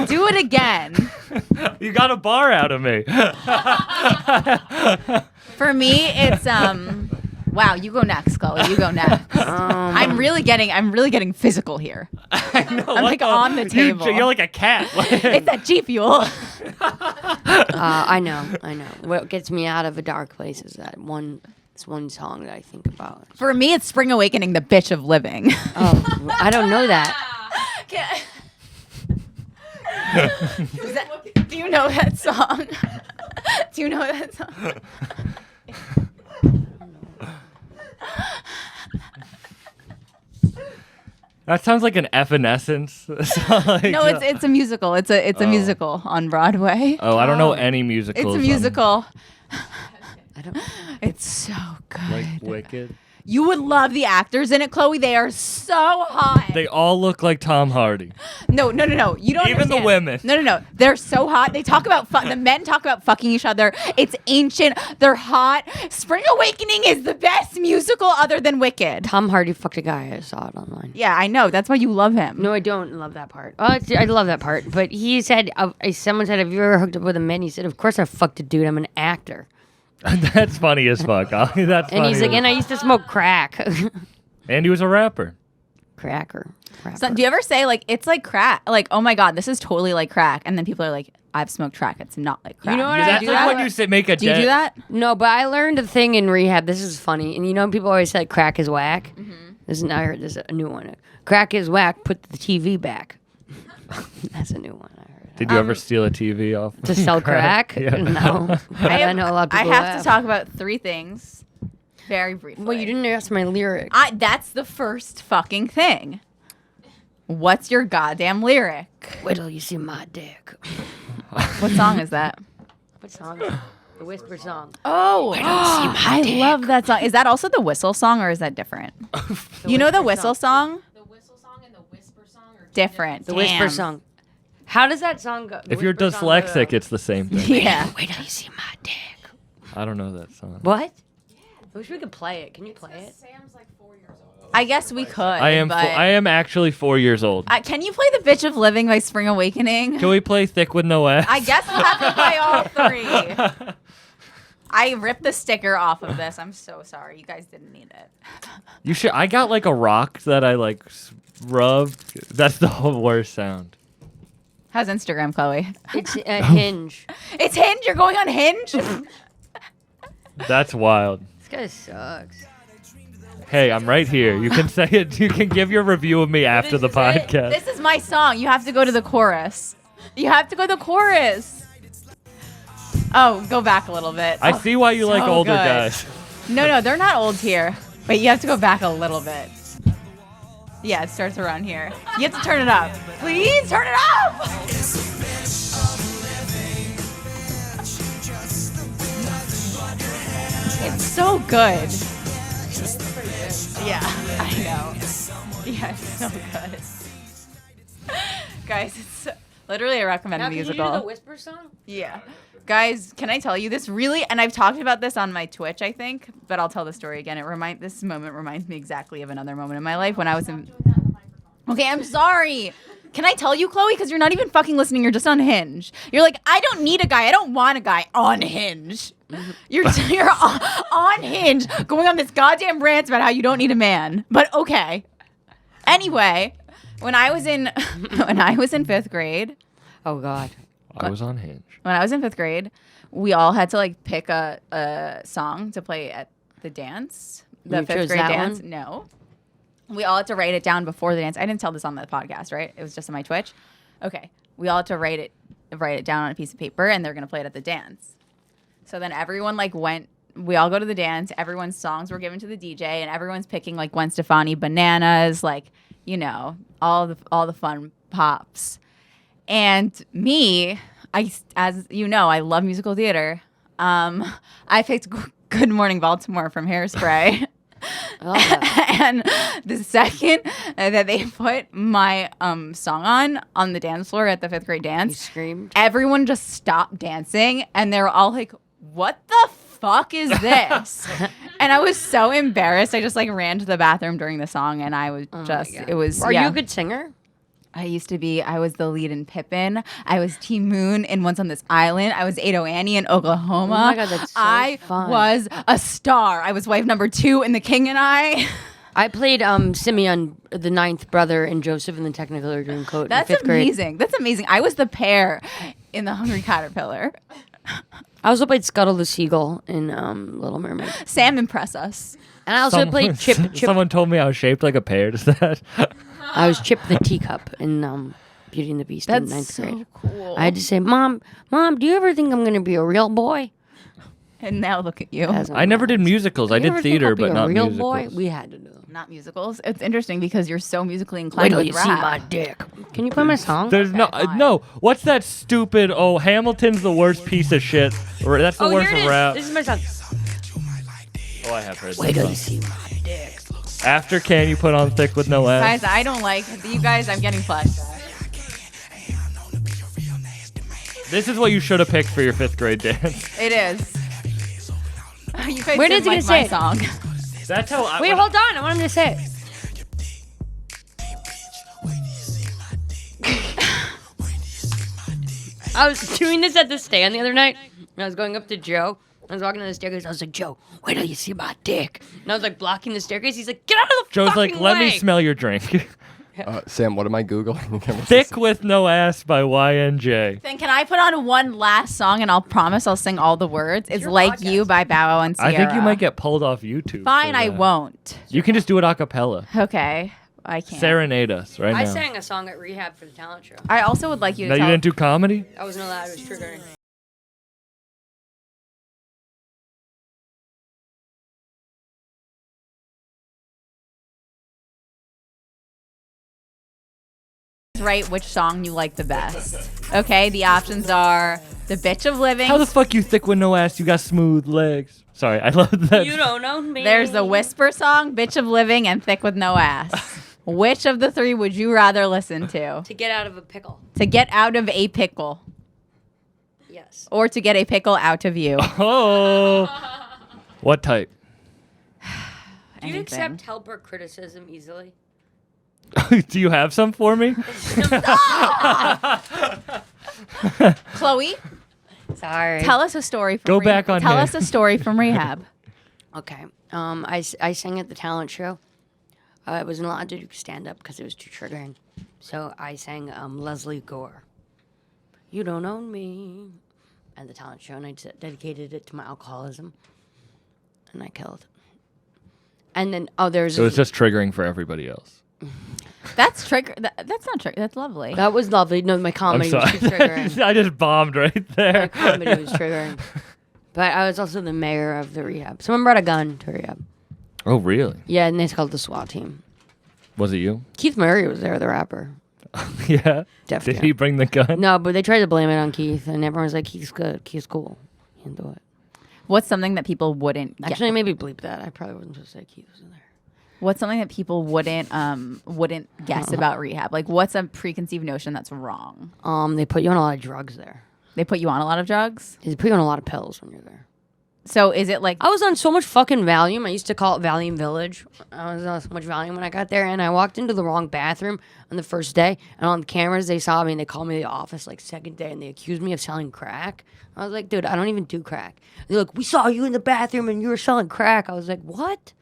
do it again. You got a bar out of me. For me, it's Wow, you go next, Chloe. You go next. I'm really getting physical here. I know. I'm like on the table. You're like a cat. It's that G Fuel. I know. What gets me out of a dark place is that one song that I think about. For me, it's Spring Awakening, the bitch of living. Oh, I don't know that. Do you know that song? Do you know that song? That sounds like an Evanescence. No, it's a musical. It's a musical on Broadway. Oh, I don't know any musicals. It's a musical. I don't. It's so good. Like Wicked. You would love the actors in it, Chloe. They are so hot. They all look like Tom Hardy. No. You don't Even the understand. women. No. They're so hot. They talk about the men talk about fucking each other. It's ancient. They're hot. Spring Awakening is the best musical other than Wicked. Tom Hardy fucked a guy. I saw it online. Yeah, I know. That's why you love him. No, I don't love that part. Oh, I love that part. But he said, someone said, have you ever hooked up with a man? He said, of course I fucked a dude. I'm an actor. That's funny as fuck. That's And funny. he's like, and I used to smoke crack. And he was a rapper. Crapper. So, do you ever say like it's like crack? Like, oh my god, this is totally like crack, and then people are like, I've smoked crack. It's not like crack. You know what That's do like that? when you say make a Do you do that? No, but I learned a thing in rehab. This is funny. And you know, people always say crack is whack. I heard this a new one. Crack is whack. Put the TV back. That's a new one. I heard. Did you ever steal a TV off? To sell crack? Yeah. No. But I know a lot of I people have have. to talk about three things, very briefly. Well, you didn't ask my lyric. That's the first fucking thing. What's your goddamn lyric? Wait till you see my dick. What song is that? What song? The whisper song. Oh, I love that song. Is that also the whistle song, or is that different? You know the whistle song? The whistle song and the whisper song are Different. The whisper Damn. song. How does that song go? The If you're whisper song go dyslexic, though? it's the same thing. Yeah. Wait till you see my dick. I don't know that song. What? I wish we could play it. Can you play it? Sam's like 4 years old. I guess we could. I am actually 4 years old. Can you play the Bitch of Living by Spring Awakening? Can we play Thick with No Ass? I guess we'll have to play all three. I ripped the sticker off of this. I'm so sorry. You guys didn't need it. You should. I got like a rock that I like rubbed. That's the worst sound. How's Instagram, Chloe? It's a Hinge. It's Hinge. You're going on Hinge? That's wild. This guy sucks. Hey, I'm right here. You can say it. You can give your review of me after the podcast. This is my song. You have to go to the chorus. You have to go to the chorus. Oh, go back a little bit. I see why you like so older good. guys. No, they're not old here. Wait, you have to go back a little bit. Yeah, it starts around here. You have to turn it up. Please turn it up! It's so good. Yeah, I know. Yeah, it's so good. Guys, it's literally a recommended musical. Can you do the whisper song? Yeah. Guys, can I tell you this really, and I've talked about this on my Twitch, I think, but I'll tell the story again. This moment reminds me exactly of another moment in my life when I was in. Okay, I'm sorry. Can I tell you, Chloe? Because you're not even fucking listening. You're just on Hinge. You're like, I don't need a guy. I don't want a guy on Hinge. You're on Hinge going on this goddamn rant about how you don't need a man. But okay. Anyway, when I was in 5th grade, Oh God. I was on Hinge. when I was in 5th grade, we all had to like pick a song to play at the dance. The You 5th chose grade that dance. one? No. We all had to write it down before the dance. I didn't tell this on the podcast, right? It was just on my Twitch. Okay. We all had to write it down on a piece of paper, and they're gonna play it at the dance. So then everyone like went. We all go to the dance. Everyone's songs were given to the DJ, and everyone's picking like Gwen Stefani, Bananas, like all the fun pops. And me, as you know, I love musical theater. I picked Good Morning Baltimore from Hairspray. I love that. And the second that they put my song on the dance floor at the 5th grade You dance, screamed. everyone just stopped dancing and they were all like, what the fuck is this? And I was so embarrassed. I just like ran to the bathroom during the song and I was just, God. it was, Are yeah. you a good singer? I was the lead in Pippin. I was T Moon in Once on This Island. I was Ado Annie in Oklahoma. Oh my God, that's so I fun. was a star. I was wife number 2 in The King and I. I played Simeon, the 9th brother, and Joseph in the Technicolor Dreamcoat That's in 5th grade. amazing. That's amazing. I was the pear in The Hungry Caterpillar. I also played Scuttle the Seagull in Little Mermaid. Sam, impress us. And I also played Chip. Someone told me I was shaped like a pear. Does that? I was Chip the teacup in Beauty and the Beast in That's 9th so grade. cool. I had to say, Mom, do you ever think I'm going to be a real boy? And now look at you. As I never did musicals. I You did ever think theater, I'll be but a not real musicals. boy? We had to do them. Not musicals. It's interesting because you're so musically Wait inclined till with you rap. see my dick. Can you play my song? There's no, fine. no. What's that stupid? Oh, Hamilton's the worst piece of shit. Or that's the worst here it is. rap. This is my song. Oh, I have heard Wait till you that see song. my dick. After Can You Put On Thick with No Ass? Guys, I don't like you guys. I'm getting flashbacks. This is what you should have picked for your 5th grade dance. It is. You guys Where didn't did like you say my it? song. That's how I. Wait, hold on. I want him to say it. I was doing this at the stand the other night, and I was going up to Joe. I was walking down the staircase. I was like, Joe, wait till you see my dick. And I was like blocking the staircase. He's like, get out of the Joe's fucking like, let me way." smell your drink. Sam, what am I Googling? Thick with No Ass by YNJ. Then can I put on one last song and I'll promise I'll sing all the words? It's Like You by Bow Wow and Sierra. I think you might get pulled off YouTube. Fine, for I that. won't. You can just do it a cappella. Okay, I can't. Serenade us right I now. sang a song at rehab for the talent show. I also would like you to No, you tell. didn't do comedy? I wasn't allowed. It was triggering. Write which song you like the best. Okay, the options are The Bitch of Living. How the fuck you thick with no ass? You got smooth legs. Sorry, I love that. You don't know me. There's the Whisper song, Bitch of Living, and Thick with No Ass. Which of the 3 would you rather listen to? To get out of a pickle. To get out of a pickle, Yes. or to get a pickle out of you? Oh. What type? Do you Anything. accept help or criticism easily? Do you have some for me? Chloe, Sorry. tell us a story from Go back on Tell him. us a story from rehab. Okay. I sang at the talent show. I wasn't allowed to do stand up because it was too triggering. So I sang Leslie Gore. You don't own me. At the talent show, and I dedicated it to my alcoholism. And I killed. And then there's It was just triggering for everybody else. That's trigger. That's not trigger. That's lovely. that was lovely. No, my I'm comedy was sorry. too triggering. I just bombed right My there. comedy was triggering. But I was also the mayor of the rehab. Someone brought a gun to rehab. Oh, really? Yeah, and they called the SWAT team. Was it you? Keith Murray was there, the rapper. Yeah. Def Did Jam. he bring the gun? No, but they tried to blame it on Keith, and everyone was like, Keith's good. Keith's cool. He can do it. What's something that people wouldn't get? Actually, maybe bleep that. I probably wasn't supposed to say Keith was in there. What's something that people wouldn't guess about rehab? Like, what's a preconceived notion that's wrong? They put you on a lot of drugs there. They put you on a lot of drugs. They put you on a lot of pills when you're there. So is it like I was on so much fucking Valium. I used to call it Valium Village. I was on so much Valium when I got there, and I walked into the wrong bathroom on the first day. And on the cameras, they saw me and they called me to the office like second day, and they accused me of selling crack. I was like, dude, I don't even do crack. They're like, we saw you in the bathroom and you were selling crack. I was like, what?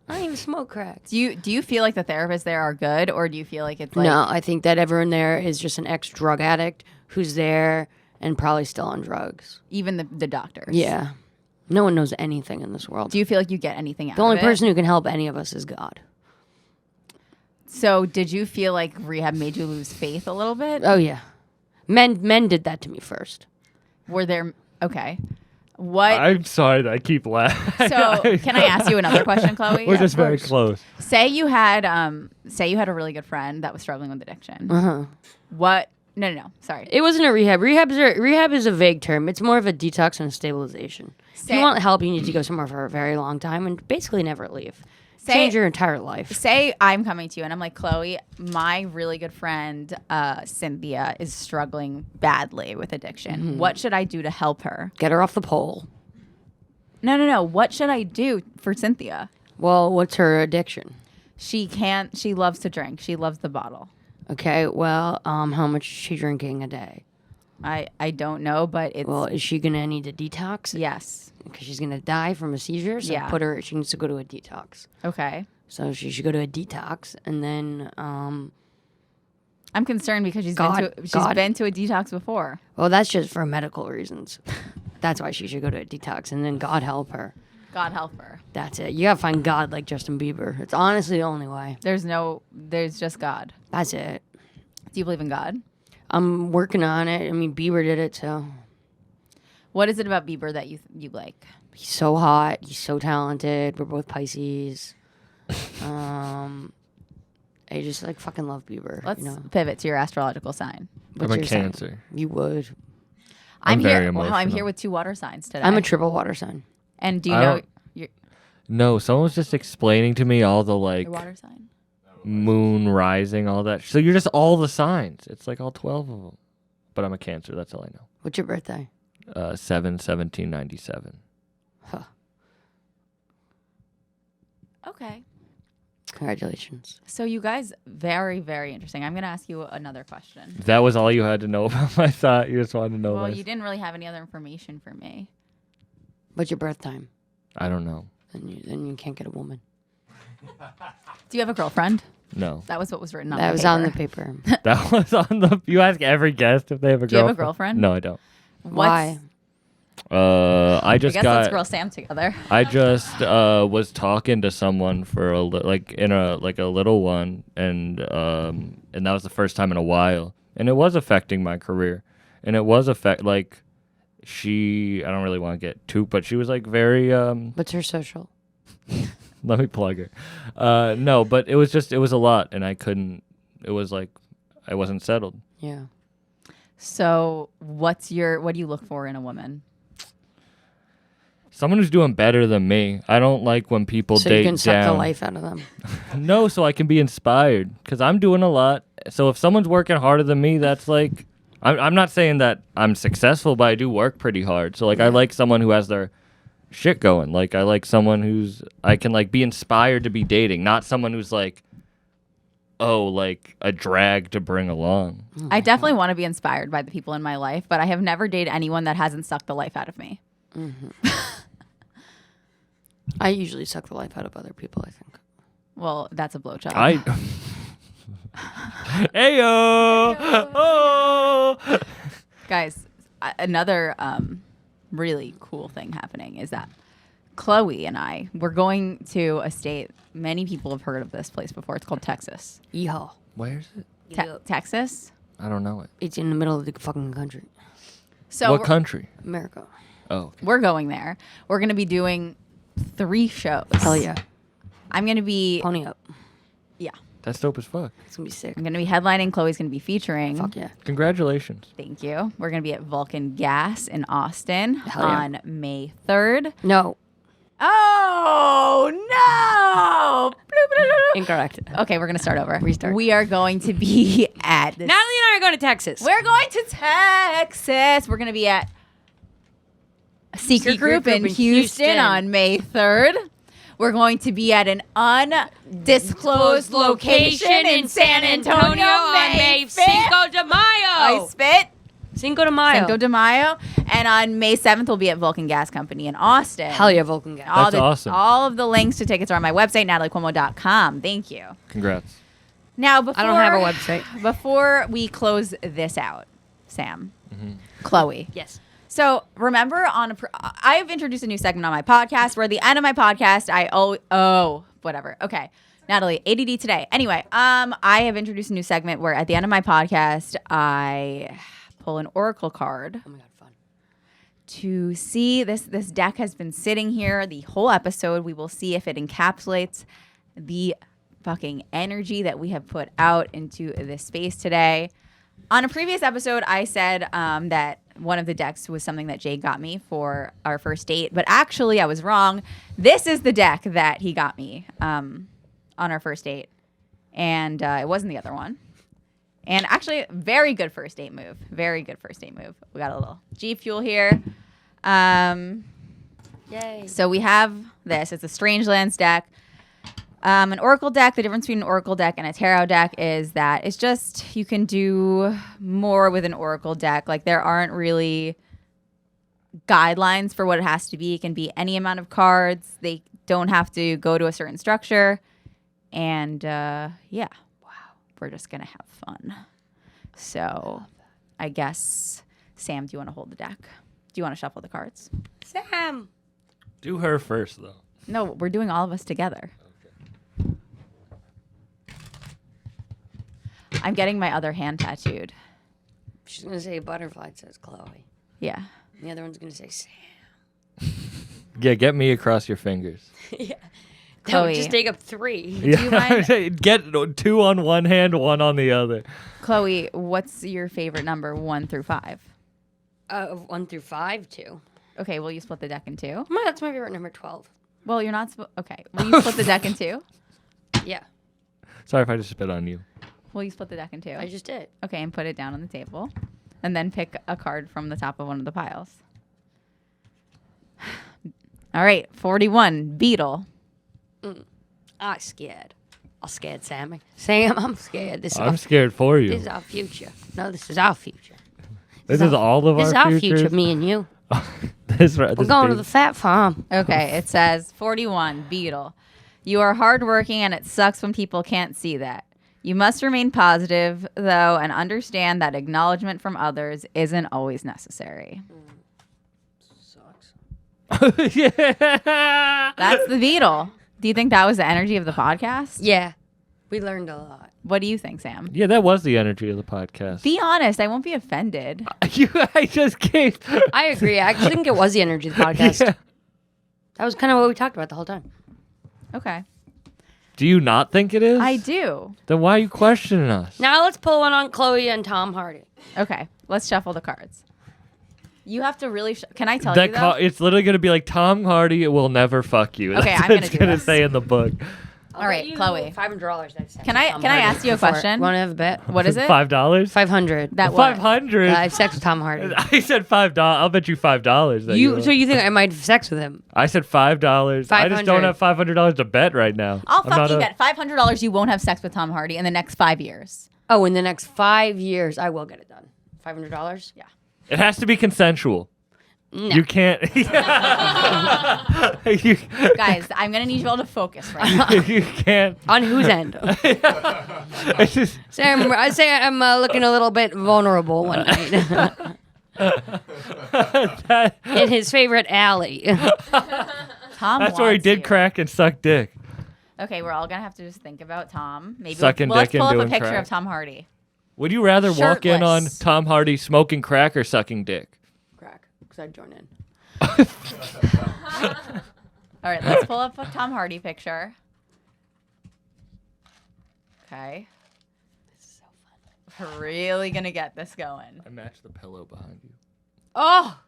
I don't even smoke crack. do you feel like the therapists there are good, or do you feel like it's like No, I think that everyone there is just an ex-drug addict who's there and probably still on drugs. even the doctors? Yeah. No one knows anything in this world. Do you feel like you get anything out The only of it? person who can help any of us is God. So did you feel like rehab made you lose faith a little bit? Oh, yeah. Men did that to me first. Were there okay? What? I'm sorry that I keep laughing. So can I ask you another question, Chloe? We're just Of very course. close. Say you had a really good friend that was struggling with addiction. Uh-huh. What? No. Sorry. It wasn't a rehab. Rehab is a vague term. It's more of a detox and a stabilization. If you want help, you need to go somewhere for a very long time and basically never leave. Change your entire life. Say I'm coming to you and I'm like, Chloe, my really good friend Cynthia is struggling badly with addiction. Mm-hmm. What should I do to help her? Get her off the pole. No. What should I do for Cynthia? Well, what's her addiction? She loves to drink. She loves the bottle. Okay, well, how much is she drinking a day? I don't know, but it's Well, is she going to need a detox? yes. Because she's going to die from a seizure. So Yeah. she needs to go to a detox. Okay. So she should go to a detox. And then, I'm concerned because she's God- been to a detox before. well, that's just for medical reasons. That's why she should go to a detox. And then God help her. God help her. That's it. You got to find God like Justin Bieber. It's honestly the only way. There's just God. That's it. Do you believe in God? I'm working on it. I mean, Bieber did it, so What is it about Bieber that you like? he's so hot. He's so talented. We're both Pisces. I just like fucking love Bieber. Let's you know? pivot to your astrological sign. What's I'm a your sign? Cancer. You would. I'm here. very Wow, I'm emotional. here with 2 water signs today. I'm a triple water sign. And do you I know don't- your No, someone was just explaining to me all the like water sign? moon rising, all that. So you're just all the signs. It's like all 12 of them. But I'm a Cancer. That's all I know. What's your birthday? 7/17/97. Huh. Okay. Congratulations. So you guys, very, very interesting. I'm going to ask you another question. If that was all you had to know about my thought, you just wanted to know. Well, this. you didn't really have any other information for me. What's your birth time? I don't know. Then you can't get a woman. Do you have a girlfriend? No. That was what was written on That the was paper. on the paper. That was on the. You ask every guest if they have a Do you girlfriend. have a girlfriend? No, I don't. Why? I I just guess got. let's girl Sam together. I just was talking to someone for a little one, and that was the first time in a while, and it was affecting my career, and it was she. I don't really want to get too, but she was like very. What's her social? Let me plug her. No, but it was a lot, and I couldn't. It was like I wasn't settled. Yeah. So what do you look for in a woman? Someone who's doing better than me. I don't like when people So date you can suck down. the life out of them. No, so I can be inspired because I'm doing a lot. So if someone's working harder than me, that's like, I'm not saying that I'm successful, but I do work pretty hard. So like, I like someone who has their shit going. Like I like someone I can like be inspired to be dating, not someone who's like, oh, like a drag to bring along. I definitely want to be inspired by the people in my life, but I have never dated anyone that hasn't sucked the life out of me. I usually suck the life out of other people, I think. Well, that's a blowjob. Heyo! Oh! Guys, another really cool thing happening is that Chloe and we're going to a state. Many people have heard of this place before. It's called Texas. Yeehaw. Where's it? Texas? I don't know it. It's in the middle of the fucking country. So What country? America. Oh, okay. we're going there. We're going to be doing 3 shows. Hell yeah. I'm going to be, Pony up. That's dope as fuck. It's going to be sick. I'm going to be headlining. Chloe's going to be featuring. Fuck yeah. Congratulations. Thank you. We're going to be at Vulcan Gas in Austin Hell yeah. on May 3rd. No. Oh, no. Bloop, bloop, bloop, bloop. Incorrect. Okay, we're going to start over. Restart. We are going to be at this. Natalie and I are going to Texas. We're going to Texas. We're going to be at secret group in Houston on May 3rd. We're going to be at an undisclosed location in San Antonio on May 5th. Cinco de Mayo. I spit. Cinco de Mayo. Cinco de Mayo. And on May 7th, we'll be at Vulcan Gas Company in Austin. Hell yeah, Vulcan Gas. That's awesome. All of the links to tickets are on my website, nataliecuomo.com. Thank you. Congrats. Now, before I don't have a website. Before we close this out, Sam, Chloe. Yes. So remember, I've introduced a new segment on my podcast where at the end of my podcast, whatever. Okay. Natalie, ADD today. Anyway, I have introduced a new segment where at the end of my podcast, I pull an oracle card. Oh my God, fun. To see this deck has been sitting here the whole episode. We will see if it encapsulates the fucking energy that we have put out into this space today. On a previous episode, I said that one of the decks was something that Jay got me for our first date, but actually I was wrong. This is the deck that he got me on our first date, and it wasn't the other one. And actually, very good first date move. Very good first date move. We got a little G Fuel here. Yay. So we have this. It's a Strangelands deck. An Oracle deck, the difference between an Oracle deck and a Tarot deck is that it's just, you can do more with an Oracle deck. Like, there aren't really guidelines for what it has to be. It can be any amount of cards. They don't have to go to a certain structure. And, yeah. Wow. We're just going to have fun. So, I guess, Sam, do you want to hold the deck? Do you want to shuffle the cards? Sam. Do her first, though. No, we're doing all of us together. I'm getting my other hand tattooed. She's going to say butterfly, it says Chloe. Yeah. And the other one's going to say Sam. Yeah, get me across your fingers. Yeah. That Chloe. would just take up 3. Yeah. you mind- Get 2 on one hand, 1 on the other. Chloe, what's your favorite number, 1 through 5? 1 through 5, 2. Okay, will you split the deck in 2? That's my favorite number, 12. Well, you're not okay. Will you split the deck in 2? Yeah, Sorry if I just spit on you. Will you split the deck in 2? I just did. Okay, and put it down on the table. And then pick a card from the top of one of the piles. All right, 41, Beetle. I'm scared. I'm scared, Sammy. Sam, I'm scared. I'm scared for you. This is our future. No, this is our future. This is all of This is our our futures. future, me and you. This We're going to the fat farm. Okay, it says 41, Beetle. You are hardworking and it sucks when people can't see that. You must remain positive, though, and understand that acknowledgement from others isn't always necessary. Sucks. Yeah. That's the Beetle. Do you think that was the energy of the podcast? Yeah, we learned a lot. What do you think, Sam? Yeah, that was the energy of the podcast. Be honest. I won't be offended. I just gave. I agree. I actually think it was the energy of the podcast. Yeah. That was kind of what we talked about the whole time. Okay. Do you not think it is? I do. Then why are you questioning us? Now let's pull one on Chloe and Tom Hardy. Okay. Let's shuffle the cards. You have to really... Can I tell you, That though? it's literally going to be like Tom Hardy will never fuck you. Okay, That's I'm what gonna it's do gonna this. say in the book. All right, Chloe. $500 next time. Can I ask you a question? Want to have a bet? What is it? $5? 500. That what? $500. I have sex with Tom Hardy. I said $5. I'll bet you $5. That You will. so you think I might have sex with him? I said $5. I just don't 500. have $500 to bet right now. I'll I'm not fucking a- bet $500 you won't have sex with Tom Hardy in the next 5 years. Oh, in the next 5 years, I will get it done. $500? Yeah. It has to be consensual. No. You can't. you, Guys, I'm going to need you all to focus right now. you can't. On whose end? It's just, I say I'm looking a little bit vulnerable one night that, in his favorite alley. Tom that's where he wants did you. crack and suck dick. Okay, we're all going to have to just think about Tom. Maybe Sucking let's dick pull and up a doing picture crack. of Tom Hardy. Would you rather walk in on Shirtless. Tom Hardy smoking crack or sucking dick? Crack, because I'd join in. All right, let's pull up a Tom Hardy picture. Okay. This is so fun. We're really going to get this going. I matched the pillow behind you. Oh,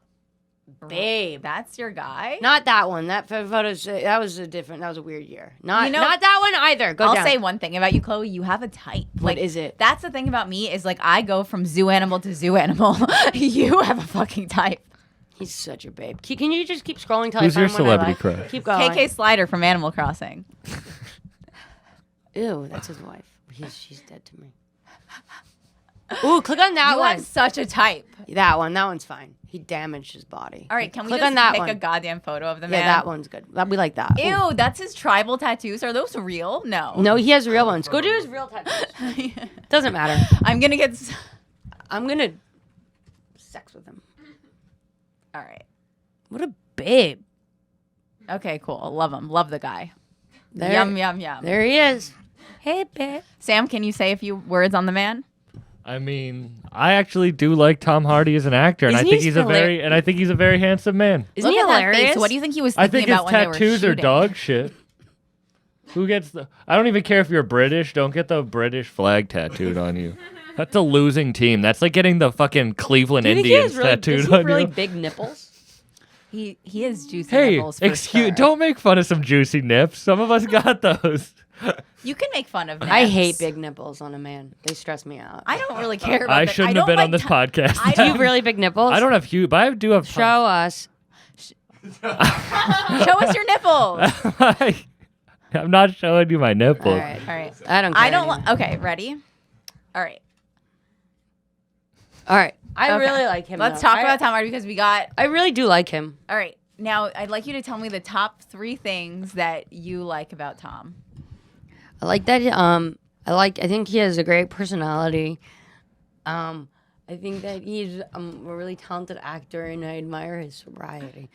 Babe, that's your guy? not that one. That photo's that was a different. That was a weird year. Not You know- not that one either. Go I'll down. say one thing about you, Chloe. You have a type. What is it? That's the thing about me is like I go from zoo animal to zoo animal. You have a fucking type. He's such a babe. Can you just keep scrolling till Who's I your find one I celebrity like? crush? Keep going. KK Slider from Animal Crossing. Ew, that's his wife. She's dead to me. Ooh, click on that You one. have such a type. That one's fine. He damaged his body. All right, can we click just on that pick one? a goddamn photo of the Yeah, man? that one's good. We like that. Ooh. Ew, that's his tribal tattoos. Are those real? No. No, he has real ones. Go do his real tattoos. Doesn't matter. I'm gonna get. I'm gonna sex with him. All right. What a babe. Okay, cool. Love him. Love the guy. There, Yum yum yum. There he is. Hey, babe. Sam, can you say a few words on the man? I mean, I actually do like Tom Hardy as an actor, and Isn't I he think he's a very handsome man. Isn't Look he at that hilarious? face. What do you think he was I thinking think his about when they were tattoos are shooting? dog shit. Who gets the? I don't even care if you're British. Don't get the British flag tattooed on you. That's a losing team. That's like getting the fucking Cleveland Do you think he Indians has really, tattooed does he have on really you. big nipples? He has juicy Hey, nipples for excuse! sure. Don't make fun of some juicy nips. Some of us got those. You can make fun of nips. I hate big nipples on a man. They stress me out. I don't really care about I that. shouldn't don't have been on like this podcast. I Do you don't- have really big nipples? I don't have huge, but I do have. Show us. Show us your nipples. I'm not showing you my nipples. All right. All right. I don't care I don't. anymore. Okay, ready? All right. All right. I Okay. really like him. Let's though. talk about Tom Hardy because we got. I really do like him. All right. Now, I'd like you to tell me the top 3 things that you like about Tom. I like that. I think he has a great personality. I think that he's a really talented actor, and I admire his sobriety.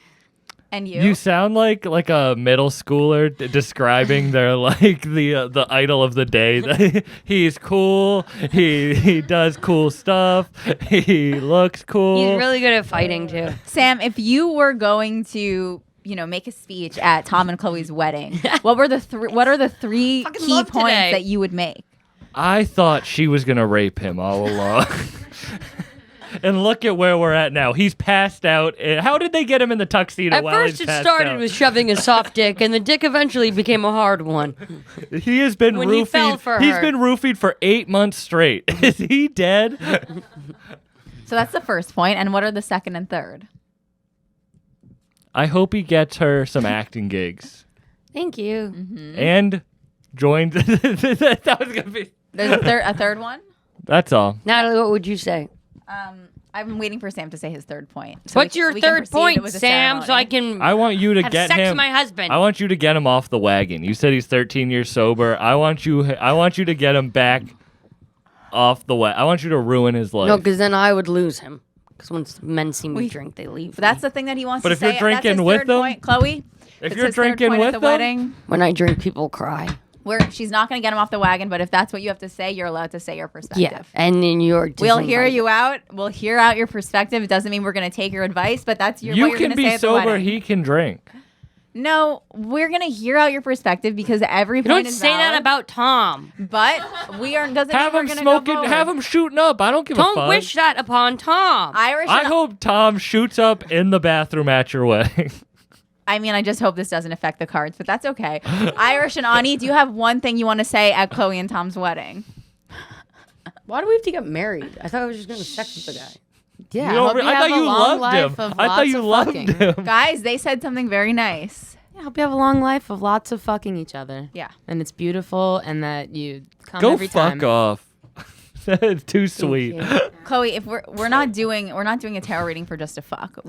And you? You sound like a middle schooler describing their like the idol of the day. He's cool. He does cool stuff. He looks cool. He's really good at fighting too. Sam, if you were going to, make a speech at Tom and Chloe's wedding, what are the 3 Fucking key love points today. that you would make? I thought she was gonna rape him all along. And look at where we're at now. He's passed out. How did they get him in the tuxedo? At while first, he's it passed started out? with shoving a soft dick, and the dick eventually became a hard one. He has been when roofied. he fell for He's her. been roofied for 8 months straight. Is he dead? So that's the first point. And what are the second and third? I hope he gets her some acting gigs Thank you. and joins. That was gonna be. There's a third one. That's all. Natalie, what would you say? I'm waiting for Sam to say his third point. So What's your we can third proceed point, with the Sam, so I ceremony. can I want you to have get sex him. with my husband? I want you to get him off the wagon. You said he's 13 years sober. I want you to get him back off the wagon. I want you to ruin his life. No, because then I would lose him. Because once men see me drink, they leave. But that's the thing that he wants But to if you're say. drinking That's his with third them- point. Chloe, if it's you're his third drinking point with at the them, wedding, when I drink, people cry. she's not going to get him off the wagon. But if that's what you have to say, you're allowed to say your perspective. Yeah, and then you're. We'll hear disinvited. you out. We'll hear out your perspective. It doesn't mean we're going to take your advice, but that's what you you're can going to say be at the sober. wedding. He can drink. No, we're going to hear out your perspective because every You point don't is say that valid, about Tom. But we are doesn't Have mean him we're going to smoking. go Have forward. him shooting up. I don't give a fuck. Don't wish that upon Tom. Irish. I and- hope Tom shoots up in the bathroom at your wedding. I mean, I just hope this doesn't affect the cards, but that's okay. Irish and Ani, do you have one thing you want to say at Chloe and Tom's wedding? Why do we have to get married? I thought I was just going to sex with the guy. Yeah, You I hope don't- you I have thought a you long loved life him. of I thought lots you of loved fucking. him. Guys, they said something very nice. Yeah, I hope you have a long life of lots of fucking each other. Yeah. And it's beautiful and that you come Go every fuck time. off. It's too sweet. Chloe, if we're not doing a tarot reading for just a fuck. Okay.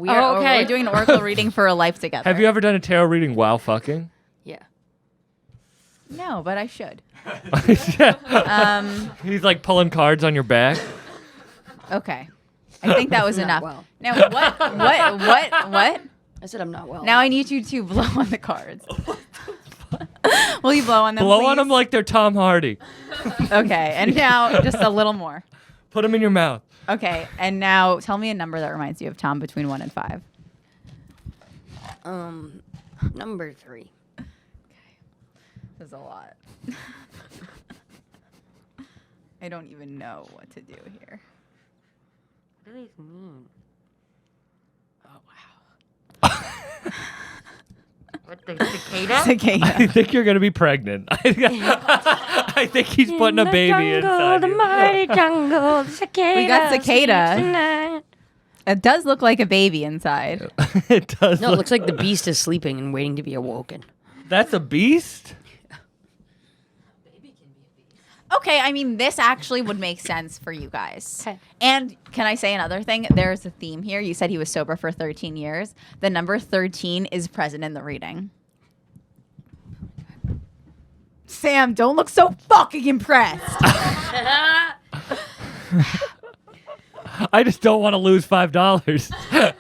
We're doing an oracle reading for a life together. Have you ever done a tarot reading while fucking? Yeah. No, but I should. He's like pulling cards on your back. Okay. I think that was Not enough. well. Now what? I said I'm not well. Now I need you to blow on the cards. Will you blow on them? Blow please? on them like they're Tom Hardy. Okay, and now just a little more. Put them in your mouth. Okay, and now tell me a number that reminds you of Tom between 1 and 5. Number 3. There's a lot. I don't even know what to do here. What do these mean? What, the cicada? Cicada. I think you're gonna be pregnant. I think he's putting a baby inside the you. mighty jungle, the cicada. We got cicada. sleeps tonight. It does look like a baby inside. It does. No, it looks like the beast is sleeping and waiting to be awoken. That's a beast? Okay, I mean, this actually would make sense for you guys. Okay. And can I say another thing? There's a theme here. You said he was sober for 13 years. The number 13 is present in the reading. Sam, don't look so fucking impressed. I just don't want to lose $5.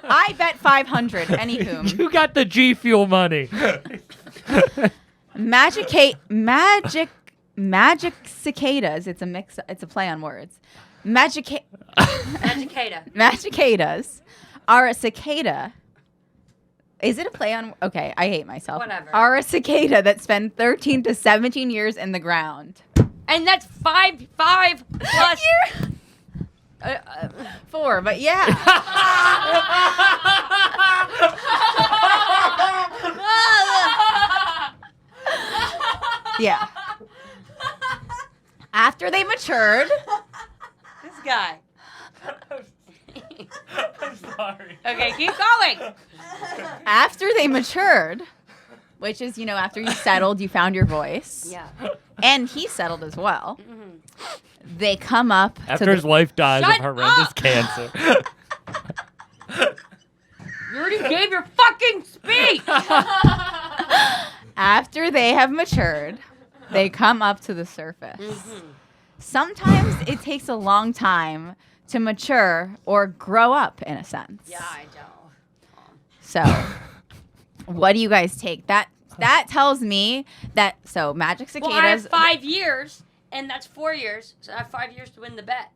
I bet 500. Anywho. You got the G Fuel money. Magic cicadas. It's a mix. It's a play on words. Magicada. Magicadas are a cicada. Is it a play on? Okay, I hate myself. Whatever. Are a cicada that spend 13 to 17 years in the ground. And that's 5 plus. 4, but yeah. Yeah. After they matured, This guy. I'm sorry. Okay, keep going. after they matured, which is, after you settled, you found your voice. Yeah. And he settled as well. They come up After to his wife dies Shut of horrendous up! cancer. You already gave your fucking speech. after they have matured, they come up to the surface. Sometimes it takes a long time to mature or grow up, in a sense. Yeah, I know. So, what do you guys take? That tells me that magic Well, I have cicadas, 5 years, and that's 4 years, so I have 5 years to win the bet.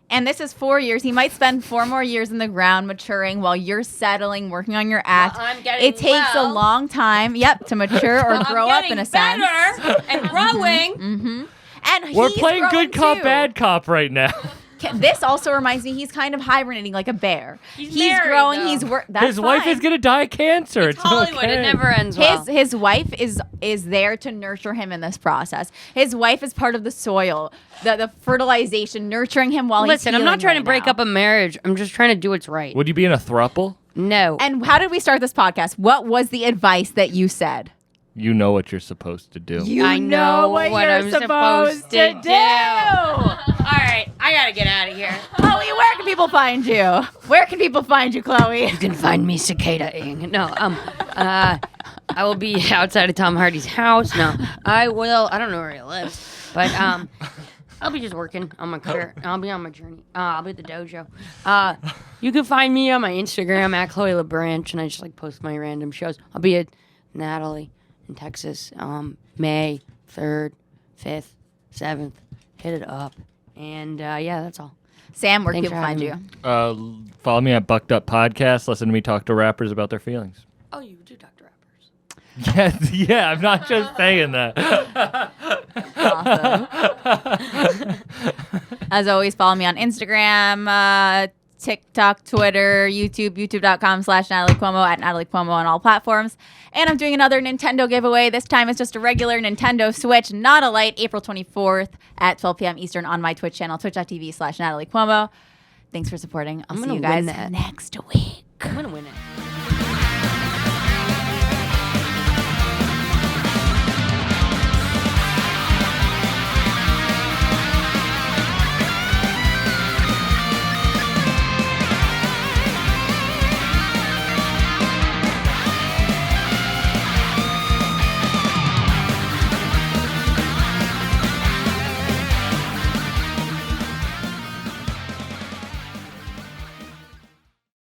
and this is 4 years. He might spend 4 more years in the ground maturing while you're settling, working on your act. I'm getting It takes a long time, to mature or grow up in a sense. better and growing. Mm-hmm. And We're he's playing growing good cop, too. bad cop right now. This also reminds me he's kind of hibernating like a bear. He's married, growing. though. He's His wife is gonna die of cancer. It's Hollywood, okay. it never ends well. His wife is there to nurture him in this process. His wife is part of the soil, the fertilization, nurturing him while Listen, he's I'm not healing trying to right break now. up a marriage. I'm just trying to do what's right. Would you be in a throuple? No. And how did we start this podcast? What was the advice that you said? You know what you're supposed to do. I know what you're I'm supposed to do. All right, I gotta get out of here. Chloe, where can people find you? Where can people find you, Chloe? You can find me cicada-ing. No, I will be outside of Tom Hardy's house. No, I will. I don't know where he lives, but I'll be just working on my career. I'll be on my journey. I'll be at the dojo. You can find me on my Instagram at Chloe LaBranche, and I just post my random shows. I'll be at Natalie in Texas, May 3rd, 5th, 7th. Hit it up, and yeah, that's all. Sam, where can Thanks people for find having you? Follow me at Bucked Up Podcast. Listen to me talk to rappers about their feelings. Oh, you do talk to rappers. Yeah, I'm not just saying that. Awesome. As always, follow me on Instagram, TikTok, Twitter, YouTube, youtube.com/Natalie Cuomo, at Natalie Cuomo on all platforms. And I'm doing another Nintendo giveaway. This time it's just a regular Nintendo Switch, not a Lite, April 24th at 12 p.m. Eastern on my Twitch channel, twitch.tv/Natalie Cuomo. Thanks for supporting. I'll see gonna you win guys that. next week. I'm gonna win it.